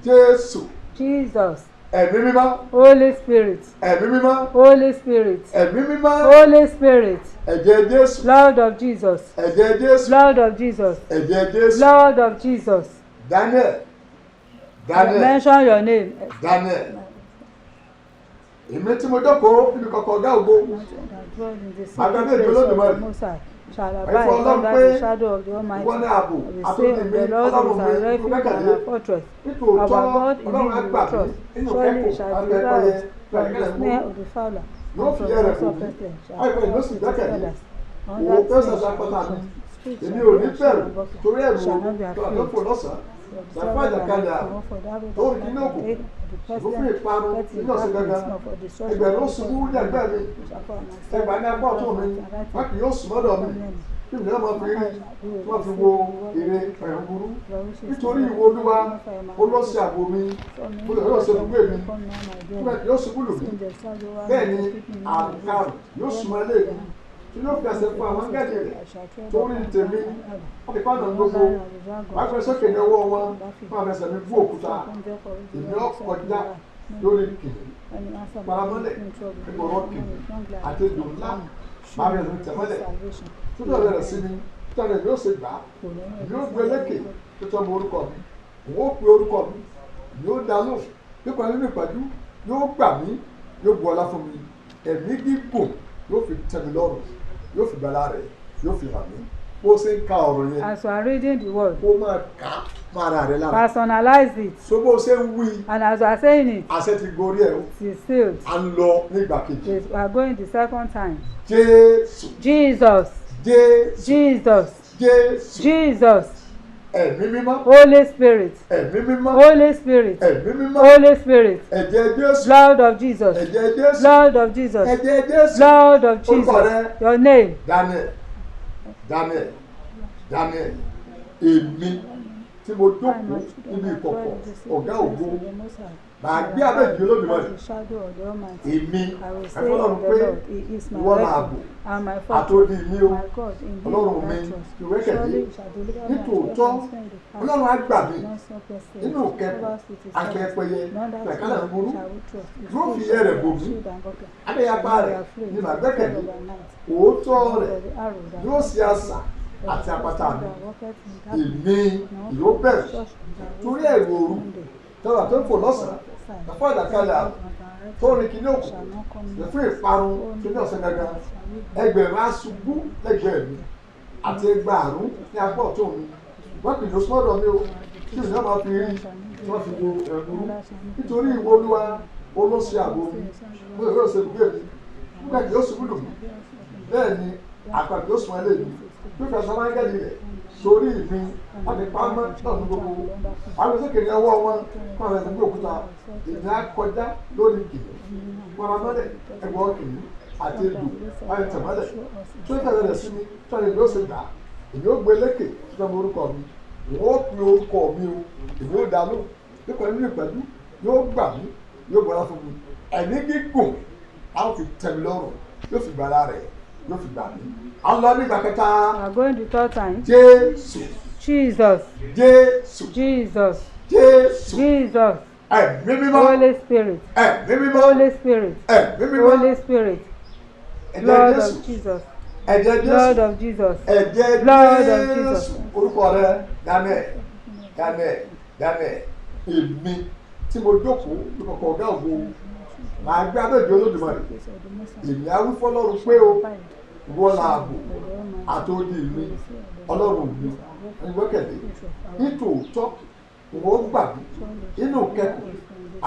Jésù Jesus. ẹ̀mí mímọ́ Holy Spirit, ẹ̀mí mímọ́ Holy Spirit, ẹ̀mí mímọ́ Holy Spirit, ẹ̀jẹ̀ Jésù Lord of Jesus, ẹ̀jẹ̀ Jésù Lord of Jesus, ẹ̀jẹ̀ Jésù. Lord of Jesus. Daniel Daniel Mention your name. Daniel èmi tí mo jókòó níbi kọ̀kọ̀ ọ̀gá ògo Agbábẹ́ Olódùmarè. shall Ẹ abide fọ́ Ọlọ́run under pé the shadow of the Almighty. wọ́n ní ààbò I will say àtúndì of mi the Lord Ọlọ́run is mi our mo refuge and gbẹ́kẹ̀lé our fortress. nítòótọ́ Our God in Ọlọ́run á him we gbà mí trust. nínú Surely kẹ́kọ̀ọ́ shall àti deliver ẹ̀kọ́yẹ us from the pẹ̀lẹ́pẹ̀lẹ́ snare mú of the fowler yóò and fi from ẹrẹ̀ the bò mí serpent shall àìpẹ́ cover ìlú us sì with gbẹ́kẹ̀lé feathers. On òwò that pẹ́sẹ̀ day shall sápátá the mi street èmi shall ò ní be bẹ̀rù ashamed torí ẹ̀rù shall not be tó àdókò afraid. lọ́sàn-án The làpá àjàkálẹ̀ àrùn tó ń kí ní òkú ló fún ìparun nínú ọ̀sẹ̀ gangan ẹgbẹ̀rún ó ṣubú ní ẹgbẹ́ mi ẹgbàá ní apá ọ̀tún mi wọn kì yóò sùn mọ́dọ̀ mi kí ni wọ́n máa fi rí wọ́n fi wo èrè ẹ̀rù burú nítorí ìwọ Olúwa ó lọ sí ààbò mi ó lè lọ sí ibùgbé mi fún ẹ̀ kì yóò ṣubú lù mí bẹ́ẹ̀ ni àrùn yóò súnmọ́ ilé mi tí yóò fi ẹsẹ̀ fún àwọn angẹ́lì rẹ̀ torí tèmi wọ́n ti pàdánù gbogbo wọ́n fẹ́ sókè ní ọwọ́ wọn fún àfẹsẹ̀ mi fún òkúta ìní ọkọjá lórí kìnìún paramọ́lẹ̀ nígbọ̀rọ̀ kìnìún àti èdò ńlá máa bẹ̀rẹ̀ sí tẹ̀mọ́lẹ̀ tó tọ̀rọ̀ rẹ̀ sí mi tọ̀rọ̀ yóò ṣe gbà yóò gbé lékè tó tọ́ mọ orúkọ mi wọ́n pe orúkọ mi yóò dánú nípa nínú ìpàdú yóò gbà mí yóò bu ọlá fún mi ẹ̀mí gígùn yóò fi tẹ́ mi lọ́rùn yóò fi gbàlà rẹ̀ yóò fi hàn mí bó ṣe ń ka ọ̀rọ̀ yẹn. As you are reading the word, kó máa kà á máa ra rẹ̀ lára. personalize it. so bó ṣe ń wí. And as you are saying it, àṣẹ ti gorí ẹ̀. it is sealed. à ń lọ nígbà kejì. Yes, we are going the second time. Jésù. Jesus. Jésù. Jesus. Jésù. Jesus. Ẹ̀mí mímọ́. Holy Spirit. Ẹ̀mí mímọ́. Holy Spirit. Ẹ̀mí mímọ́. Holy Spirit. Ẹ̀jẹ̀ Jésù. Lord of Jesus. Ẹ̀jẹ̀ Jésù. Lord of Jesus. Ẹ̀jẹ̀ Jésù. Lord of Orúkọ rẹ. Jesus. Your name. Daniel. Daniel. Daniel. Èmi tí mo jókòó níbi ìkọ̀kọ̀ ọ̀gá ògo màá gbé abẹ́jì Olódùmarè. Èmi ẹ̀fọ́lọ́run pé ìwọ máa bò àtòdì mi o Ọlọ́run mi ìwékẹ̀lé nítòótọ́ Ọlọ́run á gbà mí nínú kẹ́kọ̀ọ́ akẹ́pẹ́yẹ pẹ̀kálẹ̀ ń burú yóò fi ẹrẹ̀ bò mí adéyapá rẹ̀ ní màá gbẹ́kẹ̀lé òótọ́ rẹ̀ yóò ṣe àṣà àti àpáta mi èmi yóò bẹ̀rù torí ẹ̀rù òru tọ́lá tó ń fò lọ́sàn-án lọ́pọ̀ àjàkálẹ̀ àrùn tó rìn kí ní òkú lè fún ìparun tó ní ọ̀sẹ̀ gangan ẹgbẹ̀rún aṣubú lẹ́gbẹ̀ẹ́ mi àti ẹgbàárún ní apá ọ̀tún mi wọ́n kì í lọ sọ́dọ̀ mi o kí ìyá máa fi rí tí wọ́n fi wo ẹ̀rù nítorí ìwọ Olúwa olóṣè àbò mi mo lè lọ́ọ́ ṣe gbé mi nígbà tí ó ṣubú lù mí bẹ́ẹ̀ ni àpàdé ó sùn ẹlẹ́yìn fífẹ́ sọ máa ń gẹ́lì rẹ̀ sórí mi wọ́n ti pa á mọ́ náà ní gbogbo àwọn sókè ní ọwọ́ wọn kọ́ ọ̀rẹ́ ìgbé òkúta ìdí akọjá lórí kìnnì paramọ́lẹ̀ ẹgbẹ́ kìnnì àti èdò àti tẹ̀mọ́lẹ̀ tó ń tẹ̀lé rẹ̀ sí mi tó ń lè ṣe gbà èmi ó gbé lékè tó ń mọ orúkọ mi wọ́n pe orúkọ mi o èmi ó dánú nípa nínú ìpẹ́lú yóò gbà mí yóò gbọ́dá fún mi ẹ̀mí gígùn á fi tẹ̀ mí lọ́rùn yóò fi gbàlà rẹ̀ yóò fi gbà mí. Allah nígbà kẹta. We are going the third time. Jésù. Jesus. Jésù. Jesus. Jésù. Jesus. Ẹ̀mí mímọ́. Holy Spirit. Ẹ̀mí mímọ́. Holy Spirit. Ẹ̀mí mímọ́. Holy Spirit. Lord of Jesus. Ẹ̀jẹ̀ Jésù. Lord of Jesus. Ẹ̀jẹ̀ Lord of Jésù. Jesus. Orúkọ rẹ̀ Daniel. Daniel. Daniel. Èmi tí mo jókòó lókòkò ọ̀gá ògo màá gbé abẹ́jọ́ Olódùmarè. Èmi á wí fọ́lọ́run pé o wọ́n láàbò àtòdì mi Ọlọ́run mi ìgbẹ́kẹ̀lé nítòótọ́ wọ́n gbà mí inú kẹ́kọ̀ọ́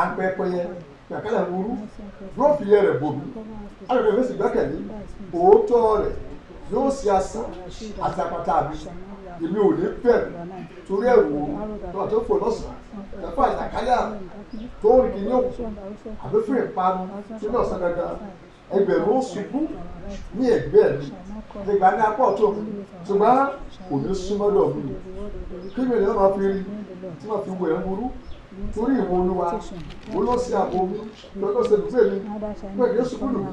àpẹpẹyẹ kàkálà wúrú yóò fi ẹrẹ̀ bò mí alẹ́ fèsì gbẹ́kẹ̀lé òótọ́ rẹ̀ yóò ṣe àṣà àtàkàtà mi èmi ò ní bẹ̀rù torí ẹ̀rù tó àti òfò lọ́sàn-án ẹ̀fọ́ àìsàkáyà tó ń kí ní òkú àbí fún ìpanu tó náà sàn dandan ẹgbẹ̀rún ó ṣubú ní ẹ̀gbẹ́ mi nígbà ní apá ọ̀tún ṣùgbọ́n kò ní súnmọ́dọ̀ mi kí mi lè máa fi rí tí wọ́n fi wẹ̀ ń burú torí ìwọ olúwa mo lọ sí àbò mi lọ́dọ̀ ṣe dùgbẹ́ mi pé kí ó ṣubú lù mí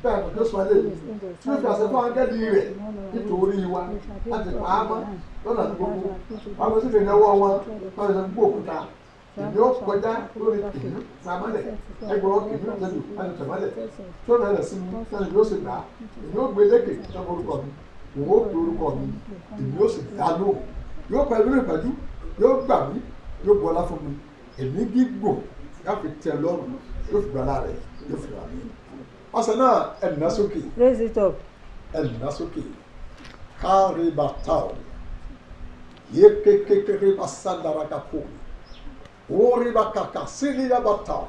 bẹ́ẹ̀ kò kí ó sọ alẹ́ mi tí ó fi àṣẹ fún áńgẹ́lì rẹ̀ nítorí wa láti pa á mọ́ lọ́nà tó gbogbo àwọn sì lè náwó wọn láti ṣe gbogbo òkúta èmi ó kọjá lórí kìnnú sàmọ́lẹ̀ ẹgbẹ̀rún kìnnú tẹ̀lé láti tẹ̀mọ́lẹ̀ tó náà lẹ̀ sí mi sẹ́ni yóò sì gbà èmi ó gbé lékè lọ́mọ orúkọ mi òun ó pe orúkọ mi èmi ó sì dá lóhùn yóò pẹ̀lú ìpẹ́jú yóò gbà mí yóò bu ọlá fún mi èmi gígùn káfí tẹ lọ́rùn yóò fi gbàlá rẹ̀ yóò fi rà mí. ọ̀sẹ̀ náà ẹ̀nà sókè Raise it up. ẹ̀nà sókè kárí bàtà ọ̀ yé kékeré bá sándara kapò orí bá kàkà sílí yá bàtà ọ̀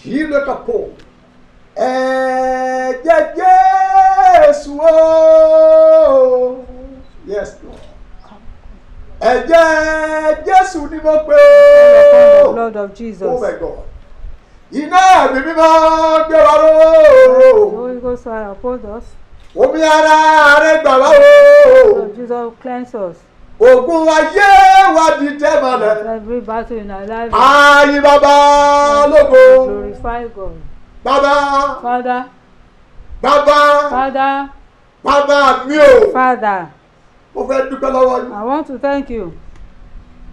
yìí lè kapò ẹ̀jẹ̀ Jésù ooo yes Lord. Ẹ̀jẹ̀ Jésù ni mo pè The ó. blood of Jesus. Oh my God. Iná ẹ̀mí mímọ́ gbé wa The ró. Holy Ghost fire uphold us. Omi ara rẹ̀ gbà wá The blood ró. of Jesus cleanse us. Ògùn ayé wa di tẹ́ mọ́lẹ̀. Every battle in our life. Ayé bàbá lógo. Glorify God. Bàbá Father, bàbá Father, bàbá mi ò. Father, Mo fẹ́ dúpẹ́ lọ́wọ́ yín. I want to thank you.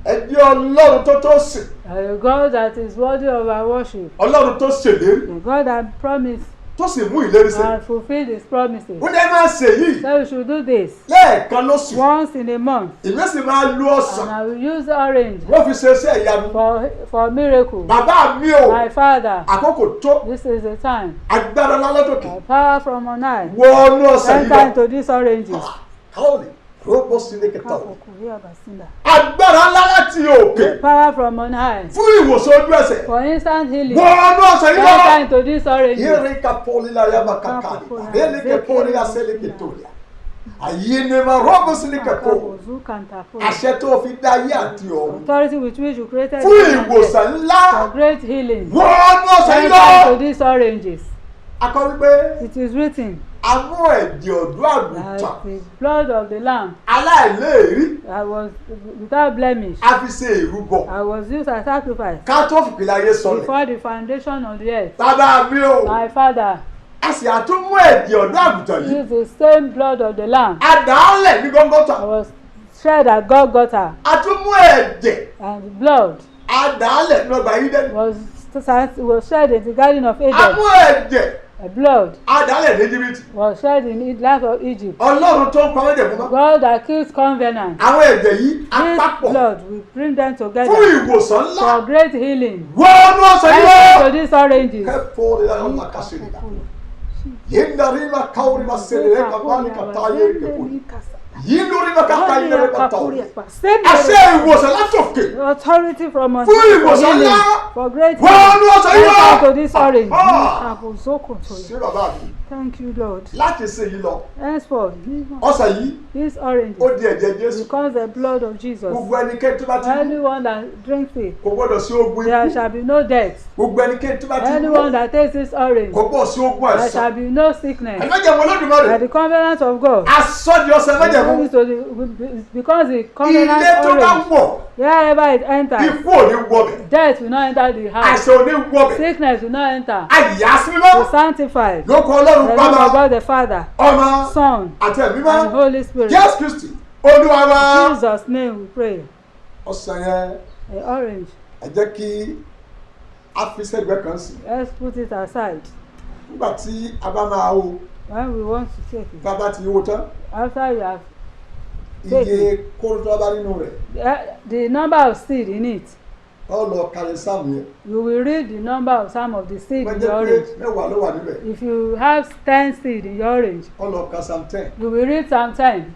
Ẹ jẹ́ Ọlọ́run tó tó sìn. A God that is worthy of our worship. Ọlọ́run tó ṣèlérí. A God that promised Tó sì mú ìlérí ṣẹ. and fulfilled his promises. Ó ní ẹ máa ṣe yìí So we should do this lẹ́ẹ̀kan lóṣù. once in a month. Ìmí sì máa lu And ọ̀sán. I will use orange Wọ́n fi ṣe iṣẹ́ ìyanu. for miracle. Bàbá mi ò. My Father, Àkókò tó. this is the time. Agbára lálọ́dọ̀kì. My power from on high. Wọnú ọ̀sẹ̀ yìí Enter lọ. into these oranges. Káwọ́lì rọ́bọ̀ sílé kẹta o. Kapokuria Basinda. Agbára ńlá láti òkè. Power from on high. Fún ìwòsàn ojú ẹsẹ̀. For instant healing. Wọnú ọ̀sẹ̀ yìí Enter lọ. into these oranges. Yẹ́rì kapọ́lì la yaba kàkà. Bẹ́ẹ̀ni kẹ́kọ̀ọ́ ní asẹ́lẹ̀ kẹtọ́lẹ̀. Àyè ni ma rọ́bọ̀ sílé kẹkọ̀ọ́. Kapozu Kantapo. Àṣẹ tó fi dá ayé àti ọ̀run. Authority with which you created Fún heaven and earth. ìwòsàn ńlá. For great healing. Wọnú ọ̀sẹ̀ yìí Enter lọ. into these oranges. Akọ wípé It is written amú ẹ̀jẹ̀ ọ̀dọ́ àgùntàn that the blood of the lamb aláìléèrí I was without blemish. a fi ṣe ìrúbọ I was used as sacrifice ká tó fìpìlẹ̀ ayé sọlẹ̀. before the foundation of the earth. Bàbá mi ò. My Father, A sì àtúmú ẹ̀jẹ̀ ọ̀dọ́ àgùntàn yìí. use the same blood of the lamb Àdáálẹ̀ ní gọ́ngọ́tà. that was shed at Golgotha, Àtúmú ẹ̀jẹ̀ and the blood àdáálẹ̀ ní ọgbà yìí dẹ́nu. was shed in the Garden of Amú Eden. ẹ̀jẹ̀ The blood àdáálẹ̀ ní Íjíbítì. was shed in the land of Egypt. Ọlọ́run tó ń pa ẹ̀jẹ̀ fún wa. God that keeps covenant. Àwọn ẹ̀jẹ̀ yìí This apapọ̀ blood will bring them fún together ìwòsàn ńlá. for great healing. Wọnú ọ̀sẹ̀ yìí Enter lọ. into these oranges. Kẹ́fọ́ rẹ̀ ọ̀la kásìrì dà. Yéndaríma káwọ́rìmá sẹ̀rẹ̀ kàmáàlì kàtá yé kẹ́kọ̀ọ́. Yíndóríma kàkà yé rẹ̀ kàtá òrì. Àṣẹ ìwòsàn látòkè. Authority from on Fún high for ìwòsàn healing, ńlá. for great Wọnú ọ̀sẹ̀ yìí lọ. Enter into this orange. Ah. Kabozokotoya. Ṣé bàbá mi Thank you, Lord. láti ṣe yìí lọ? Henceforth, Ọ̀sẹ̀ yìí this orange ó di ẹ̀jẹ̀ Jésù. becomes the blood of Jesus. Gbogbo ẹnikẹ́ni tó bá ti kú Anyone that drinks it, kò gbọ́dọ̀ sí ogun there ikú. shall be no death. Gbogbo ẹnikẹ́ni tó bá ti kú Anyone that takes this orange, kò gbọ́dọ̀ sí ogun there àìsàn. shall be no sickness. Ẹ̀mẹ́jẹ̀mú Olódùmarè. By the covenant of God, Asọ́di ọ̀sẹ̀ ẹ̀mẹ́jẹ̀mú. because the Ilé covenant tó bá orange, wọ̀ wherever it enters, ikú ò ní wọbẹ̀. death will not enter the house. Àìsàn ò ní wọbẹ̀. Sickness will not enter. Àyà sí Be mímọ́. sanctified. Lóko The Ọlọ́run name Bàbá, of God the Father, Ọmọ Son, àti Ẹ̀mí and mímọ́. Holy Spirit. Jésù Kristi Olúwa wa. In Jesus' name we pray. Ọ̀sẹ̀ yẹn The orange, ẹ jẹ́ kí a fi sẹ́gbẹ̀ẹ́ kan sí. let's put it aside. Nígbà tí a bá máa wo When we want to take it, tá a bá ti wo tán after you have iye kóró tó bá nínú rẹ̀ the number of seed in it, ọ lọ kàlẹ́ sáàmù yẹn. you will read the number of some of the seed Wọ́n in the jẹ́ pé orange. mẹ́wàá ló wà níbẹ̀. If you have 10 seed in your orange, Ọ lọ ka Psalm 10. you will read Psalm 10.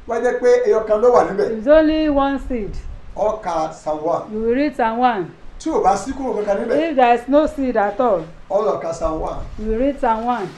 Wọ́n jẹ́ pé ẹyọ kan ló wà níbẹ̀. If it's only one seed, Ọ ka Psalm 1. you will read Psalm 1. Tí ò bá sí kúrò kankan níbẹ̀, If there is no seed at all, ọ lọ ka Psalm 1. you will read Psalm 1.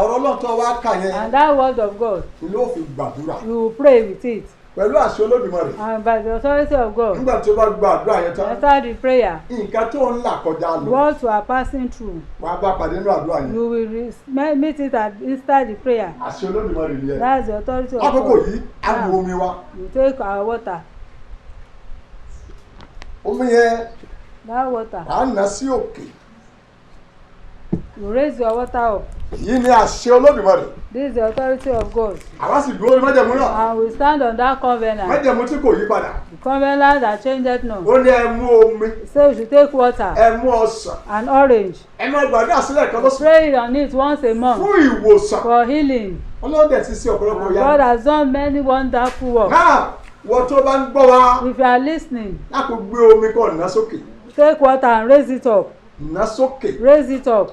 ọ̀rọ̀ Ọlọ́run tó wá kà yẹn And that word of God, ni ló fi gbàdúrà you will pray with it. pẹ̀lú àṣẹ Olódùmarè. And by the authority of God, Nígbà tí o bá gba àdúrà yẹn tán, after the prayer, nǹkan tó ń là kọjá lọ, what you are passing through, wàá bá pàdé nínú àdúrà yẹn. you will meet it at inside the prayer. Àṣẹ Olódùmarè nìyẹn. That's the authority of Lákòókò God. yìí, á bu omi wa. You take our water. Omi yẹn That water, à ń nà sí òkè. you raise your water up. Yìí ni àṣẹ Olódùmarè. This is the authority of God. Àwa sì dúró ní májẹ̀mú náà. And we stand on that covenant. Májẹ̀mú tí kò yí padà. The covenant that changeth not. Ó ní ẹ mú omi, So you should take water ẹ mú ọsàn. and orange. Ẹ máa gbàdúrà sílẹ̀ kan lọ́sùn. Pray on it once a month Fún ìwòsàn. for healing. Ọlọ́run dẹ̀ ti ṣe ọ̀pọ̀lọpọ̀ And yá. God has done many wonderful works. Náà, wọ́n tó bá ń gbọ́ wa, If you are listening, lákò gbé omi kan nà sókè. take water and raise it up. Nà sókè. Raise it up.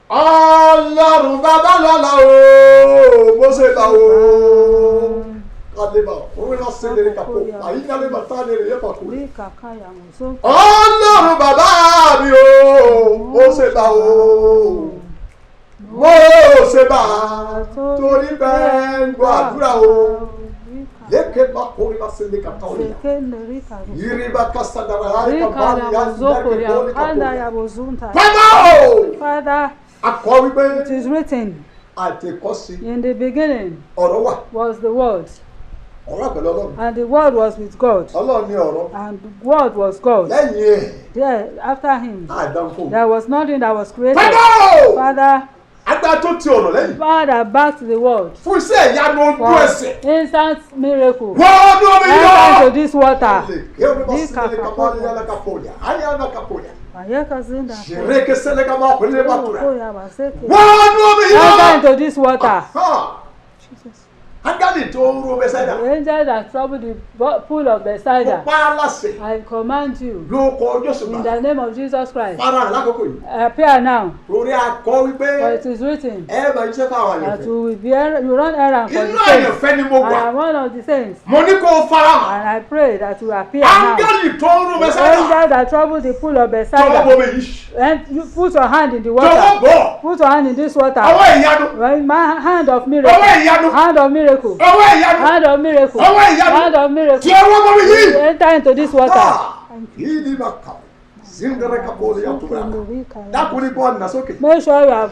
Ọlọ́run bàbá lọ́la o, mo ṣe bá o. Kálíbà, òun náà ṣe lè kàpọ̀, àyíkálíbà tá lè rè é pàkó. Ní kàkà yàmù sókè. Ọlọ́run bàbá mi o, mo ṣe bá o. Mo ṣe bá torí bẹ́ẹ̀ ń gbọ́ àdúrà o. Lékè bá kórè bá ṣe lè kàtà òyà. Yìrì bá kásá dára láyé kan bá ní àyíká ìgbóni kàpọ̀. Bàbá o! Father, Akọ wípé it is written, àtẹ̀kọ́sí in the beginning ọ̀rọ̀ wà. was the Word, Ọ̀rọ̀ pẹ̀lú Ọlọ́run. and the Word was with God, Ọlọ́run ní ọ̀rọ̀. and the Word was God. Lẹ́yìn ẹ̀, There, after him, àdánfò. there was nothing that was created. Bàbá o! Father, Agbára tó ti ọ̀rọ̀ lẹ́yìn. Father, back to the Word Fún iṣẹ́ ìyanu ojú for ẹsẹ̀. instant miracle. Wọ́n ọdún omi Enter yọ. into this water. Kí omi bá sílẹ̀ kápá ní alákàpọ̀lẹ̀, ayé alákàpọ̀lẹ̀. Ayekazinda. Ṣèrèké sẹ́lẹ̀ ká máa pèlè bá tura. Oh, yeah, but say it. Wọ́n ọdún omi yọ. Enter into this water. Jesus. Ángálì tó ń ro Bẹ́sáídà. The angel that troubled the pool of Mo Bethsaida, pa á láṣẹ. I command you, Lóko Jósùfà. in the name of Jesus Christ, Fara àlákòókò yìí. appear now. Torí akọ wípé For it is written ẹ máa iṣẹ́ fáwọn that àyànfẹ́. you will be you run errand for Inú the saints. àyànfẹ́ ni mo I wà. am one of the saints, Mo ní kó o fara hàn. and I pray that you appear now. Ángálì tó ń ro The Bẹ́sáídà. angel that troubled the pool of Tọwọ́ Bethsaida, bomi yìí. and you put your hand in the Tọwọ́ water. bọ̀. Put your hand in this water. Ọwọ́ ìyanu. Right, my hand of Ọwọ́ miracle. ìyanu. Hand of miracle. Ọwọ́ ìyanu. Hand of miracle. Ọwọ́ ìyanu. Hand of miracle. Tí ọwọ́ bomi yìí. Enter into this water. Yìí ni bá kà. Zingare kapoli yàtúrà. Dákúrí bọ́ ọ̀nà sókè. Make sure you are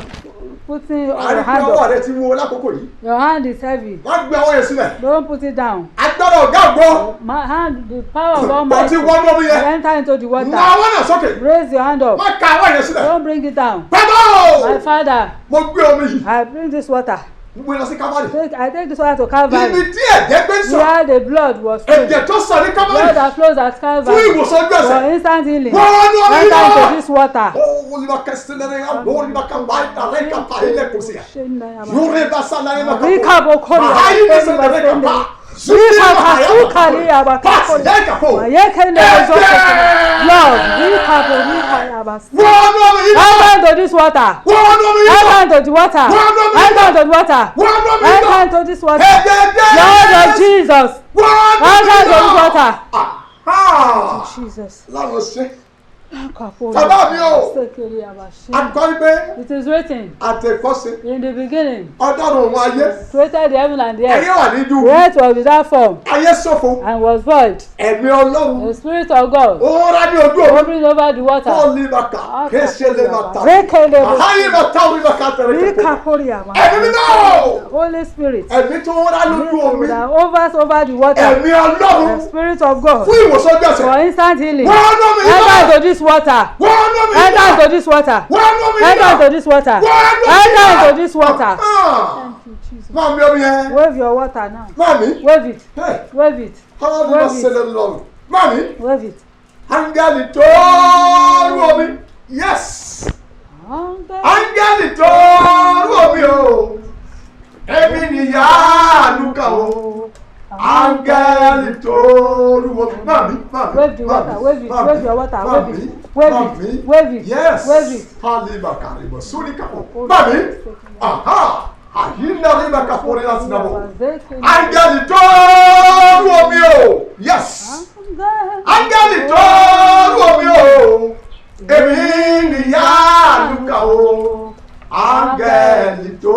putting your Àríkú hand ọwọ́ up. rẹ ti wúwo lákòókò yìí. Your hand is heavy. Wọ́n gbé ọwọ́ yẹn sílẹ̀. Don't put it down. Agbára ọ̀gá ògbó. My hand, the power of Ó Almighty. ti wọ́n omi yẹn. Enter into the Nà water. ọwọ́ náà sókè. Raise your hand up. Má ka ọwọ́ yẹn sílẹ̀. Don't bring it down. Bàbá My o! Father, Mo gbé omi yìí. I bring this water. Mo gbé lọ sí Kámárì. I take this water to Ibi Calvary, tí ẹ̀jẹ̀ gbé sàn. where the blood was flowing. Ẹ̀jẹ̀ tó sàn ní Blood Kámárì. that flows at Fún Calvary ìwòsàn ojú ẹsẹ̀. for instant healing. Wọ́n ní omi Enter yìí into náà. this water. Oh, lima kestelere ya, Lord, lima kambai na reka pa ile kusia. Yure basa na reka pa. Rika bokori. Mahai ni se na reka pa. Rika kasukari abakakori. Reka po. Mayekende bozoke. Lord, rika borika abas. Wọ́n ní omi yìí náà. Enter into this water. Wọ́n ní omi yìí náà. Enter into the water. Enter into the water. Wọ́n ní omi yìí Enter náà. into this water. Ẹ̀jẹ̀ Lord of jẹ́. Jesus. Wọ́n ní Enter omi into this yìí náà. water. Aha. Jesus. Láwọn ṣe. Kakori. Bàbá mi o. Sekeri abashi. Akọ́ wípé It is written àtẹ̀kọ́sí. in the beginning, Ọ̀dọ́run òun ayé. created the heaven and the Ayé earth. wà ní dùn. The earth was without form Ayé ṣòfò. and was void. Ẹ̀mí Ọlọ́run. The Spirit of God Ó rá ní ojú omi. hovering over the water. Paul Libaka, Kesele Mata. Rekele Ahayi Mata Libaka Tereke. Rikakori ama. Ẹ̀mí mímọ́. Holy Spirit Ẹ̀mí tó ń rá lójú omi. that hovers over the water. Ẹ̀mí The Ọlọ́run Spirit of God fún ìwòsàn for jẹ̀sẹ̀. instant healing. Wọ́n ló mi Enter yíná. into this water. Wọ́n ló mi Enter yíná. into this water. Wọ́n ló mi Enter yíná. into this water. Enter into this water. Thank you, Jesus. Máa mi omi yẹn. Wave your water now. Máàmí. Wave it. Hey, Wave it. how do I say that love? Máàmí. Wave it. Áńgẹ́lì tó rú omi. Yes. Hunger. Áńgẹ́lì tó rú omi o. Èmi nìyá àlùkà o. Áńgẹ́lì tó rú omi. Máàmí. Máàmí. Wave the water. Wave it. Wave your water. Wave it. Wave it. Wave it. Yes. Wave it. Haliba karibo. Suri kapo. Máàmí. Aha. Àyínlá riba kapo ní láti nàbọ̀. Áńgẹ́lì tó rú omi o. Yes. Áńgẹ́lì tó rú omi o. Èmi nìyá àlùkà o. Áńgẹ́lì ẹni tó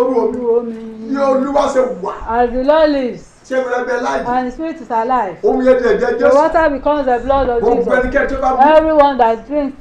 rú omi ní Olúwa ṣe wà. As the Lord lives ṣé ìbẹ̀rẹ̀ bẹ̀ láàyè. and His Spirit is alive, omi yẹn di ẹ̀jẹ̀ the Jésù. water becomes the blood of gbogbo Jesus. ẹnikẹ́ni tó bá mú. Everyone that drinks,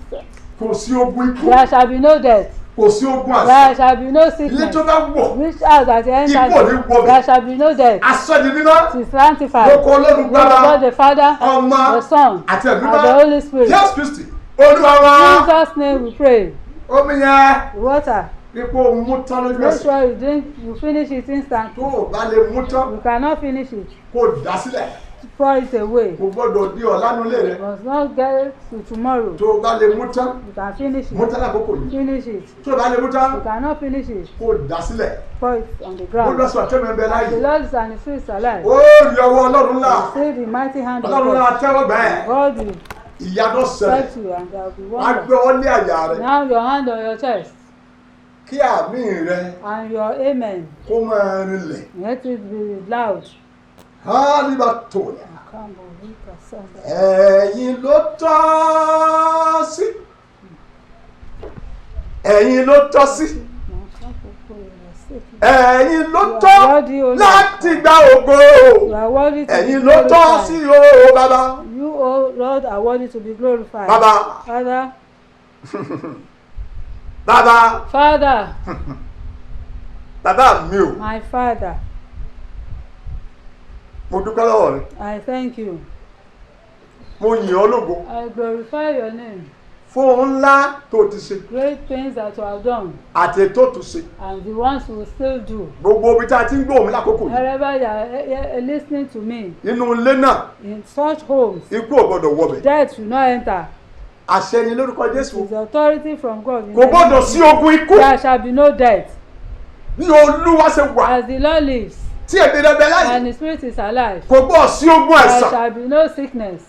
kò sí ogun ikú. there shall be no death. kò sí ogun àṣà. There shall be no ilé sickness. tó bá wọ̀. Which house that you enter, Ikú ò ní wọ̀ bẹ̀. there shall be no death. aṣọ di mímọ́. It is sanctified. lóko Ọlọ́run God gbára. the Father, ọmọ the Son, àti and ẹ̀mí the Holy Spirit. Jésù Kristi Olúwa wa. In Jesus' name we pray. omi yẹn. The water, ipò mú tán lójú make ẹsẹ̀. sure you drink, you finish it tó instantly. o bá lè mú tán. You cannot finish it. kó dá sílẹ̀. Pour it away. kò gbọ́dọ̀ di ọ̀la nulẹ̀ rẹ̀. You must not get to tomorrow. tó o bá lè mú tán. You can finish mú it. tán lákòókò yìí. Finish it. tó o bá lè mú You tán. cannot finish it. kó dá sílẹ̀. Pour it on the ó lọ ground. sọ àtẹ́mọ̀ ẹ̀bẹ̀ The láàyè. Lord is and His Spirit is alive. ó rí ọwọ́ Ọlọ́run ńlá. You see the mighty hand of Ọlọ́run ńlá God. tẹ́wọ́ bẹ́ẹ̀. God will ìyanu ṣẹlẹ̀. help you and there will be wá wonder. gbé ọ ní àyà rẹ̀. Now your hand on your chest kí àmì rẹ̀ and your amen. kó máa rinlẹ̀. Let it be loud. hálíbà tó yà. ẹ̀yin ló tọ́ sí. ẹ̀yin ló tọ́ sí. ẹ̀yin ló tọ́ láti gba ògo. You are worthy to ẹ̀yin be ló tọ́ sí glorified. o bàbá. You, O Lord, are worthy to be glorified. Bàbá. Father, bàbá. Father, bàbá mi o. my Father, mo dúpẹ́ lọ́wọ́ rẹ. I thank you. mo yìn ọ́ lógo I glorify your name. fún ohun ńlá tó ti ṣe Great things that you have done àti tó tún ṣe. and the ones you will still do. gbogbo ibi tá a ti ń gbóhùn mi lákòókò yìí. Wherever you are listening to me, nínú ilé náà in such homes, ikú ò gbọdọ̀ wọbẹ̀. death will not enter. àṣẹ ni lórúkọ Jésù. With authority from God. in kò the name gbọdọ̀ of sí Jesus, ogun ikú. there shall be no death. bí Olúwa ṣe wà As the Lord lives tí èmi rẹ bẹ láyé. and the Spirit is alive, kò gbọdọ̀ sí ogun there ẹ̀sán. shall be no sickness.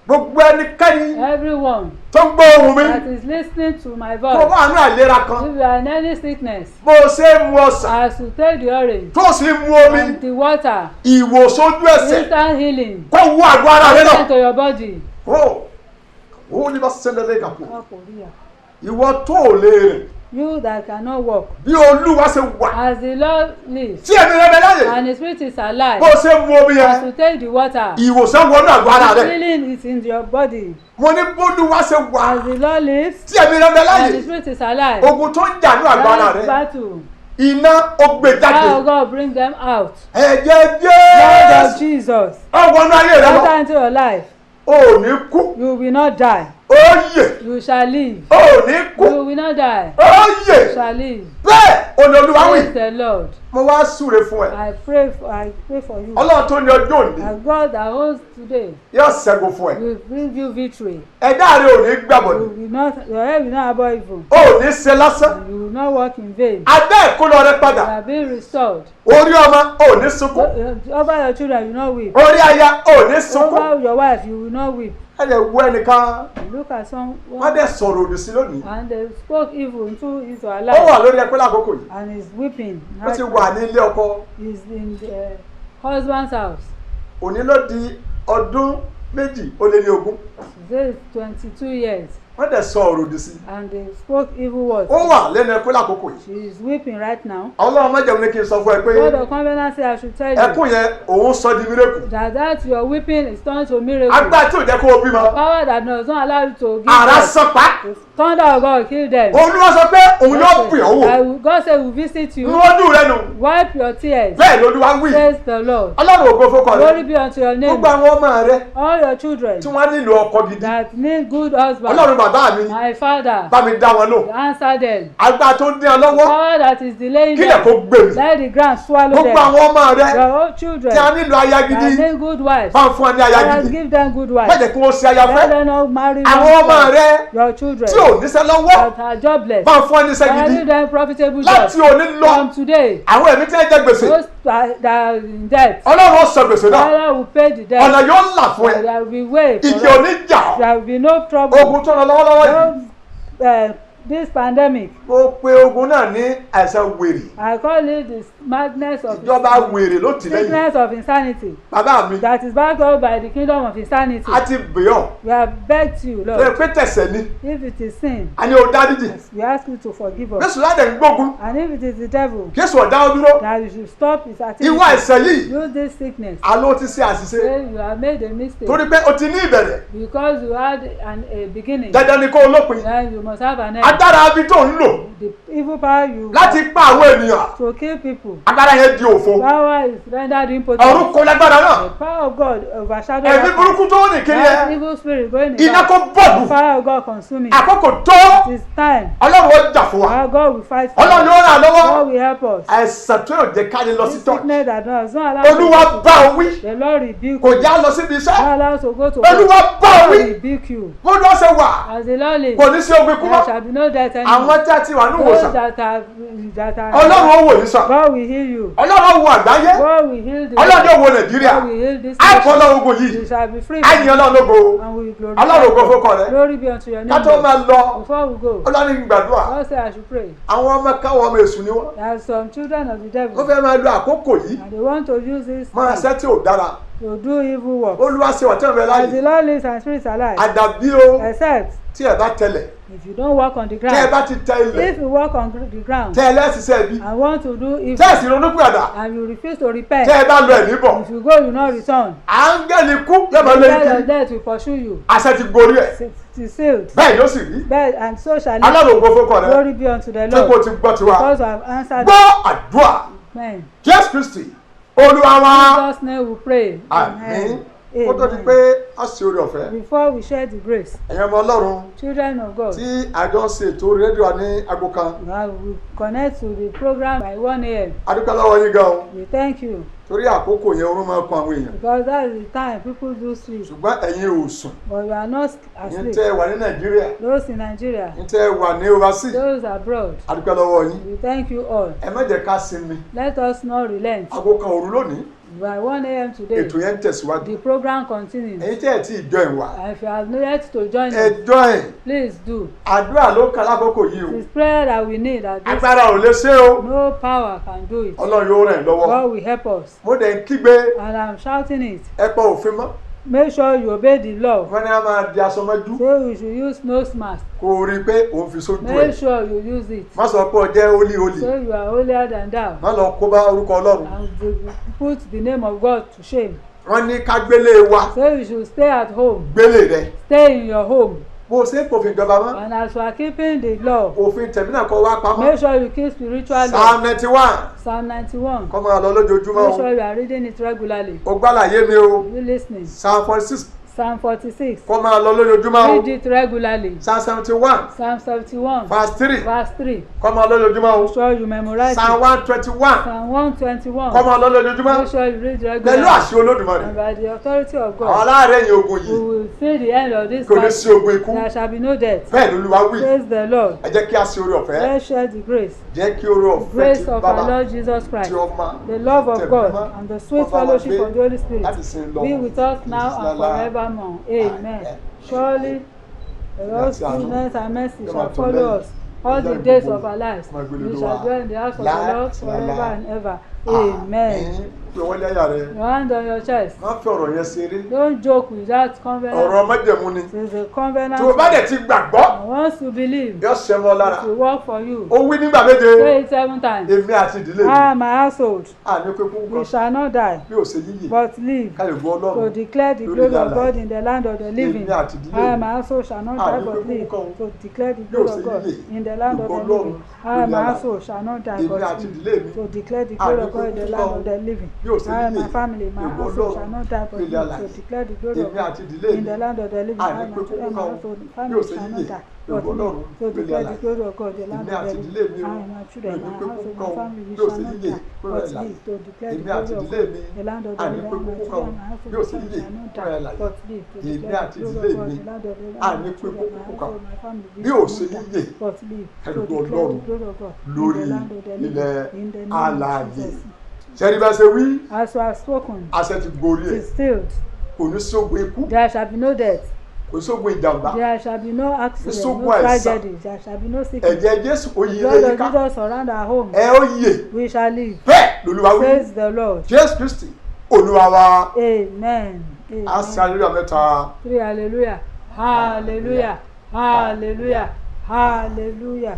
gbogbo ẹnikẹ́ni Everyone tó ń gbọ́ ohùn mi that is listening to my kò voice, wá àánú àìlera kan if you are in any sickness, bó o ṣe ń mu ọsàn as you take the orange tó o sì ń mu omi and the water, ìwòsàn ojú ẹsẹ̀ instant healing kó wọ àgọ́ ara rẹ náà. into your body. ó ní bá ṣẹlẹ̀ lẹ́gà pọ̀ ìwọ tó ò lè rìn You that cannot walk, bí Olúwa ṣe wà as the Lord lives tí èmi rẹ bẹ láyé. and the Spirit is alive, bó o ṣe ń mu omi as yẹn you take the water, ìwòsàn wọnú àgọ́ ara rẹ. healing is in your body. mo ní bÓlúwa ṣe wà As the Lord lives tí èmi rẹ bẹ and the láyé. Spirit is alive, ogun tó ń jà ní àgọ́ ara that rẹ battle, iná ó gbé how jáde. God bring them out. ẹ̀jẹ̀ Blood of Jésù Jesus, ọwọ́nú ayé rẹ lọ. enter into your life. o ò ní kú You will not die. ó yè. You shall live. o ò ní kú You will not die. ó You yè. shall live. bẹ́ẹ̀ òní Olúwa wí. Praise the Lord. mo wá súre fún ẹ. I pray for you. Ọlọ́run tó ní ọjọ́ òní As God that holds today yóò ṣẹ́gun fún ẹ. will bring you victory. ẹ̀dá rẹ ò ní gbàbọ̀dé. You will not, your head will not abhor evil. o ò ní ṣe lásán. You will not walk in vain. adá ìkólọ rẹ You padà. are being restored. orí ọmọ ò ní sunkún. Over your children, you will not weep. orí aya ò ní sunkún. Over your wife, you will not weep. ẹ lè wọ ẹnìkan You look at wọ́n someone dẹ̀ sọ̀rọ̀ òdì sí lónìí. and they spoke evil into our ó wà life lórí ẹpẹ́ lákòókò yìí. and is weeping. ó ti wà ní ilé ọkọ. Is in the husband's house. òní ló di ọdún méjì ó lé ní ogún. Today is 22 years wọ́n dẹ̀ sọ ọ̀rọ̀ òdì sí. and they spoke evil words. ó wà lẹ́nu ẹkún lákòókò yìí. She is weeping right now. Ọlọ́run má jẹun ní kí n sọ fún ẹ pé God of covenant say I should tell you ẹkún yẹn òun sọ di mírèkù. that your weeping is turned to miracle. agbá tí ò jẹ́ kó o bímọ. Power that does not allow you to give àrá birth. sọpá. Thunder of God kill them. Olúwa sọ pé òun yóò pè ọ́ wò. God say will visit you. nú ojú rẹ nù. Wipe your tears. bẹ́ẹ̀ lolúwa wí. Praise the Lord. Ọlọ́run ògo fọkọ Glory rẹ. be unto your name. gbogbo àwọn ọmọ rẹ All your children tí wọ́n nílò ọkọ gidi. that need good husband. Ọlọ́run bàbá mi My Father, bá mi dá wọn lò. answer them. agbá tó dín ọ lọ́wọ́ Power that is delaying kílẹ̀ them. kó gbè mí. Let the ground swallow gbogbo them. àwọn ọmọ rẹ Your own children tí a nílò aya that gidi need good wives. bá ń fún ọ ní aya Father, gidi. give them good má wives. jẹ́ kí wọ́n ṣe aya Let fẹ́. them not marry àwọn ọmọ wrong rẹ wives. Your children tí ò níṣẹ́ lọ́wọ́ that are jobless. bá ń fún ọ níṣẹ́ Father, gidi. give them profitable láti jobs. òní lọ From today, àwọn ẹ̀mí tí wọ́n jẹ gbèsè those that are in debt, Ọlọ́run ó sọ gbèsè náà. Father will pay the ọ̀nà debt. yóò là fún ẹ. There will be way for ìjì us. òní jà ọ́. There will be no trouble. ogun tó ń lọ lọ́wọ́lọ́wọ́ yìí No this pandemic, mo pe ogun náà ní àìsàn wèrè. I call it the madness of ìjọba wèrè ló tì lẹ́yìn. sickness of insanity. bàbá mi. That is backed up by the kingdom of insanity. a ti bẹ̀yọ̀. We have begged you, lè Lord. pé tẹ̀sẹ̀ ni. If it is sin, a ní o dáríjì. we ask you to forgive us. Jésù láti ń gbógun. And if it is the devil, Jésù ọ̀dá ó dúró. that you should stop his activity. ìwọ àìsàn yìí. Use this sickness. àló ti ṣe àṣìṣe. Say you have made a mistake. torí pé o ti ní ìbẹ̀rẹ̀. Because you had a beginning. dandan ni kó o lópin. Then you must have an end. agbára abi tó ń lò. The evil power you láti pa àwọn ènìyàn. to kill people. agbára yẹn di òfo. Power is rendered impotent. ọ̀run kò lágbára náà. The power of God overshadows ẹ̀mí burúkú tó ní kiri that ẹ. evil spirit going in. iná kó bọ̀dù. The power of God consuming. àkókò tó. It is time. ọlọ́run ó jà fún wa. Our God will fight for ọlọ́run us. yóò ràn lọ́wọ́. God will help us. àìsàn tó yóò jẹ́ ká lè lọ sí This tọ́. sickness that does not allow olúwa bá ọ wí. the Lord rebuke kò you. já lọ síbi iṣẹ́. Not allow us to go to work. olúwa bá ọ God wí. will rebuke you. bó ló ṣe wà. As the Lord lives, kò ní sí ogun ikú there mọ́. shall be no death anymore. àwọn tí a ti wà ní Those ìwòsàn. that are ọlọ́run ó wò yín sàn. God will heal you. ọlọ́run ó wo àgbáyé. God will heal the ọlọ́run yóò wo God nàìjíríà. will heal this á kọ́ nation. ọlọ́run ogun You yìí. shall be free á yin ọlọ́run lógo. and we will glorify ọlọ́run ògo God. fókọ rẹ̀. Glory be unto your ká name. tó máa lọ. Before we go, ọlọ́run gbàdúrà. God said I should pray. àwọn ọmọ káwọn ọmọ èṣù ni wọ́n. There are some children of the wọ́n devil fẹ́ máa lo àkókò yìí. and they want to use this máa time ṣẹ́ tí ò dára. to do evil work. olúwa ṣe wà tí wọ́n fẹ́ As the láàyè. Lord lives and spirits alive, àdàbí o except tí ẹ bá tẹlẹ̀. if you don't walk on the tẹ́ ẹ ground. bá ti tẹ ilẹ̀. If you walk on the ground tẹ́ ẹ lẹ́sìsẹ́ bí. and want to do evil tẹ́ ẹ sì ronú pìàdà. and you refuse to repent, tẹ́ ẹ bá lọ ẹ̀mí bọ̀. if you go, you not return. áńgẹ́lì kú yóò máa The lé angel of kiri. death will pursue you. àṣẹ ti gorí ẹ̀. It is sealed. bẹ́ẹ̀ ló sì rí. But and so shall it. ọlọ́run ògo fókọ rẹ̀. Glory be unto the tí kò Lord. ti gbọ́ tiwa. Because I have answered. gbọ́ àdúrà. Amen. Jésù Kristi olúwa wa. In Jesus' name we pray. àmín. kó tó di pé a ṣe orí ọ̀fẹ́. Before we share the grace, ẹ̀yin ọmọ ọlọ́run children of God, tí àjọ ń ṣe ètò rédíò ní aago kan. now we connect to the program by 1 a.m. a dúpẹ́ lọ́wọ́ yín gan-an. We thank you torí àkókò yẹn orun máa ń kan àwọn èèyàn. because that is the time people do sleep, ṣùgbọ́n ẹ̀yin ò sùn. but you are not yín asleep. tẹ́ ẹ wà ní nàìjíríà. Those in Nigeria, yín tẹ́ ẹ wà ní overseas. those abroad, a dúpẹ́ lọ́wọ́ yín. we thank you all. ẹ má jẹ́ ká sinmi. Let us not relent. aago kan òru lónìí. By 1 a.m. today, ètò yẹn ń tẹ̀síwájú. the program continues. ẹ̀yin tẹ́ ẹ̀ tí ì join wa. And if you have yet to join ẹ us, join. please do. àdúrà ló kan lákòókò yìí o. It is prayer that we need at this agbára ò lè ṣe o. no power can do it. ọlọ́run yóò ràn ẹ́ lọ́wọ́. God will help us. mo dẹ̀ ń kígbe. And I'm shouting it. ẹ pa òfin mọ́. Make sure you obey the law. wọ́n ní a máa di aṣọ mọ́jú. So you should use nose mask. kó o rí i pé òun fi sójú Make ẹ̀. sure you use it. má sọ pé o jẹ́ hólíhólì. So you are holier than thou. má lọ kó bá orúkọ ọlọ́run. And put the name of God to shame. wọ́n ní ká gbélé wa. So you should stay at home. gbélé rẹ. Stay in your home. bó o ṣe ń pòfin ìjọba mọ́. And as you are keeping the law, òfin tẹ̀mí náà kọ́ wá pamọ́. make sure you keep spiritual law. Psalm 91. Psalm 91. kọ́ máa lọ lójoojúmọ́ Make o. sure you are reading it regularly. o gbàlàyé mi o. You listening? Psalm 46. Psalm 46. kọ́ máa lọ lójoojúmọ́ o. Read it regularly. Psalm 71. Psalm 71. verse 3. Verse 3. kọ́ máa lọ lójoojúmọ́ o. Make sure you memorize Psalm it. 121. Psalm 121. kọ́ máa lọ lójoojúmọ́. Make sure you read pẹ̀lú regularly. àṣẹ olódùmarè. And by the authority of àwọn God, aláàárẹ̀ yẹn ogun we yìí will see the end of this kò ní sí battle. ogun ikú. There shall be no death. bẹ́ẹ̀ ni Olúwa wí. Praise the Lord. ẹ jẹ́ kí a ṣe oore ọ̀fẹ́. Let's share the grace. jẹ́ kí oore ọ̀fẹ́ Grace ti of bàbá our Lord Jesus tí Christ, ọmọ the love of tẹ̀mí God, mímọ́, and the sweet ọba wa fellowship gbé of the Holy Spirit láti sin lọ. be with us now and Ìsìlálá. forevermore. Amen. Surely the Lord's Láti àánú. goodness and mercy Yóò shall máa tọ̀ follow lẹ́yìn. us all the Ìyá days ìgbogbo of our lives. ọmọ ìgbèlè We Olúwa. shall dwell in the house of the Lord Láti forever àlá. and ever. Amen. pé wọ́n lẹ́yà rẹ̀. Your hand on your chest. má fi ọ̀rọ̀ yẹn ṣeré. Don't joke with that covenant. ọ̀rọ̀ májẹ̀mú ni. It is a covenant. tí o bá dẹ̀ ti gbàgbọ́ And once you believe, yóò ṣẹ́ mọ́ lára. it will work for you. ó wí nígbà méje. Say it 7 times. èmi àti ìdílé mi. I and my household, àní pé kú we kan shall not die, bí ò ṣe yíyè. but live ká lè gbọ́ to Ọlọ́run. declare the Lórí glory ilẹ̀ of God alààyè. in the land of the living. Èmi àti ìdílé I and mi. my household shall not Ah, die ní but pé live kúkú kan. to declare the Bí ò glory ṣe of God yíyè. in the land of the Gbogbo living. Ọlọ́run I and my lórí ilẹ̀ household shall not die Èmi but àti live ìdílé mi. to declare the Ah, glory ní of God in the kúkú land kan. of the living. Bí ò ṣe I and my yíyè. family, my Gbogbo household Ọlọ́run shall not die but lórí ilẹ̀ live to alààyè. declare the glory of Èmi àti God ìdílé in mi. the land of the living. Ah, I ní and my kúkú children, my kan. household, Bí ò family ṣe shall yíyè. not die but Gbogbo live Ọlọ́run to lórí declare the alààyè. glory of God in the land Èmi of the àti living. ìdílé mi o. I and my children, Èmi my pé household, kúkú my kan. family, we Bí ò shall ṣe not yíyè. die Lórí but alààyè. live to declare the Èmi àti glory of ìdílé God. mi. The land of the Àní living, pé my kúkú kan. children, my household, Bí ò my ṣe family yíyè. shall not Lórí die alààyè. but live to Èmi declare àti the glory ìdílé of God. mi. The land of the living, Àní my pé children, my kúkú kan. household, my family, we Bí ò shall ṣe not yíyè. die but live to Ẹ̀rù declare the Ọlọ́run glory of God in lórí the land of the living. ilẹ̀ In the name of alààyè. Jesus. ṣẹ́ni bá ṣe wí As you have spoken, àṣẹ ti gorí it ẹ̀ is stilled. kò ní sógun ikú There shall be no death. kò sógun ìjàmbá, There shall be no accident, so no why, sir? tragedy. There shall be no sickness. ẹ̀jẹ̀ Jésù ó yí The ilé blood yín of ká, Jesus surround our home. ẹ ó yè We shall live. bẹ́ẹ̀ lolúwa wí. Praise the Lord. Jésù Kristi Olúwa wa. Amen. Á sí hallelujah mẹ́ta. 3 hallelujah. Hallelujah. Hallelujah. Hallelujah.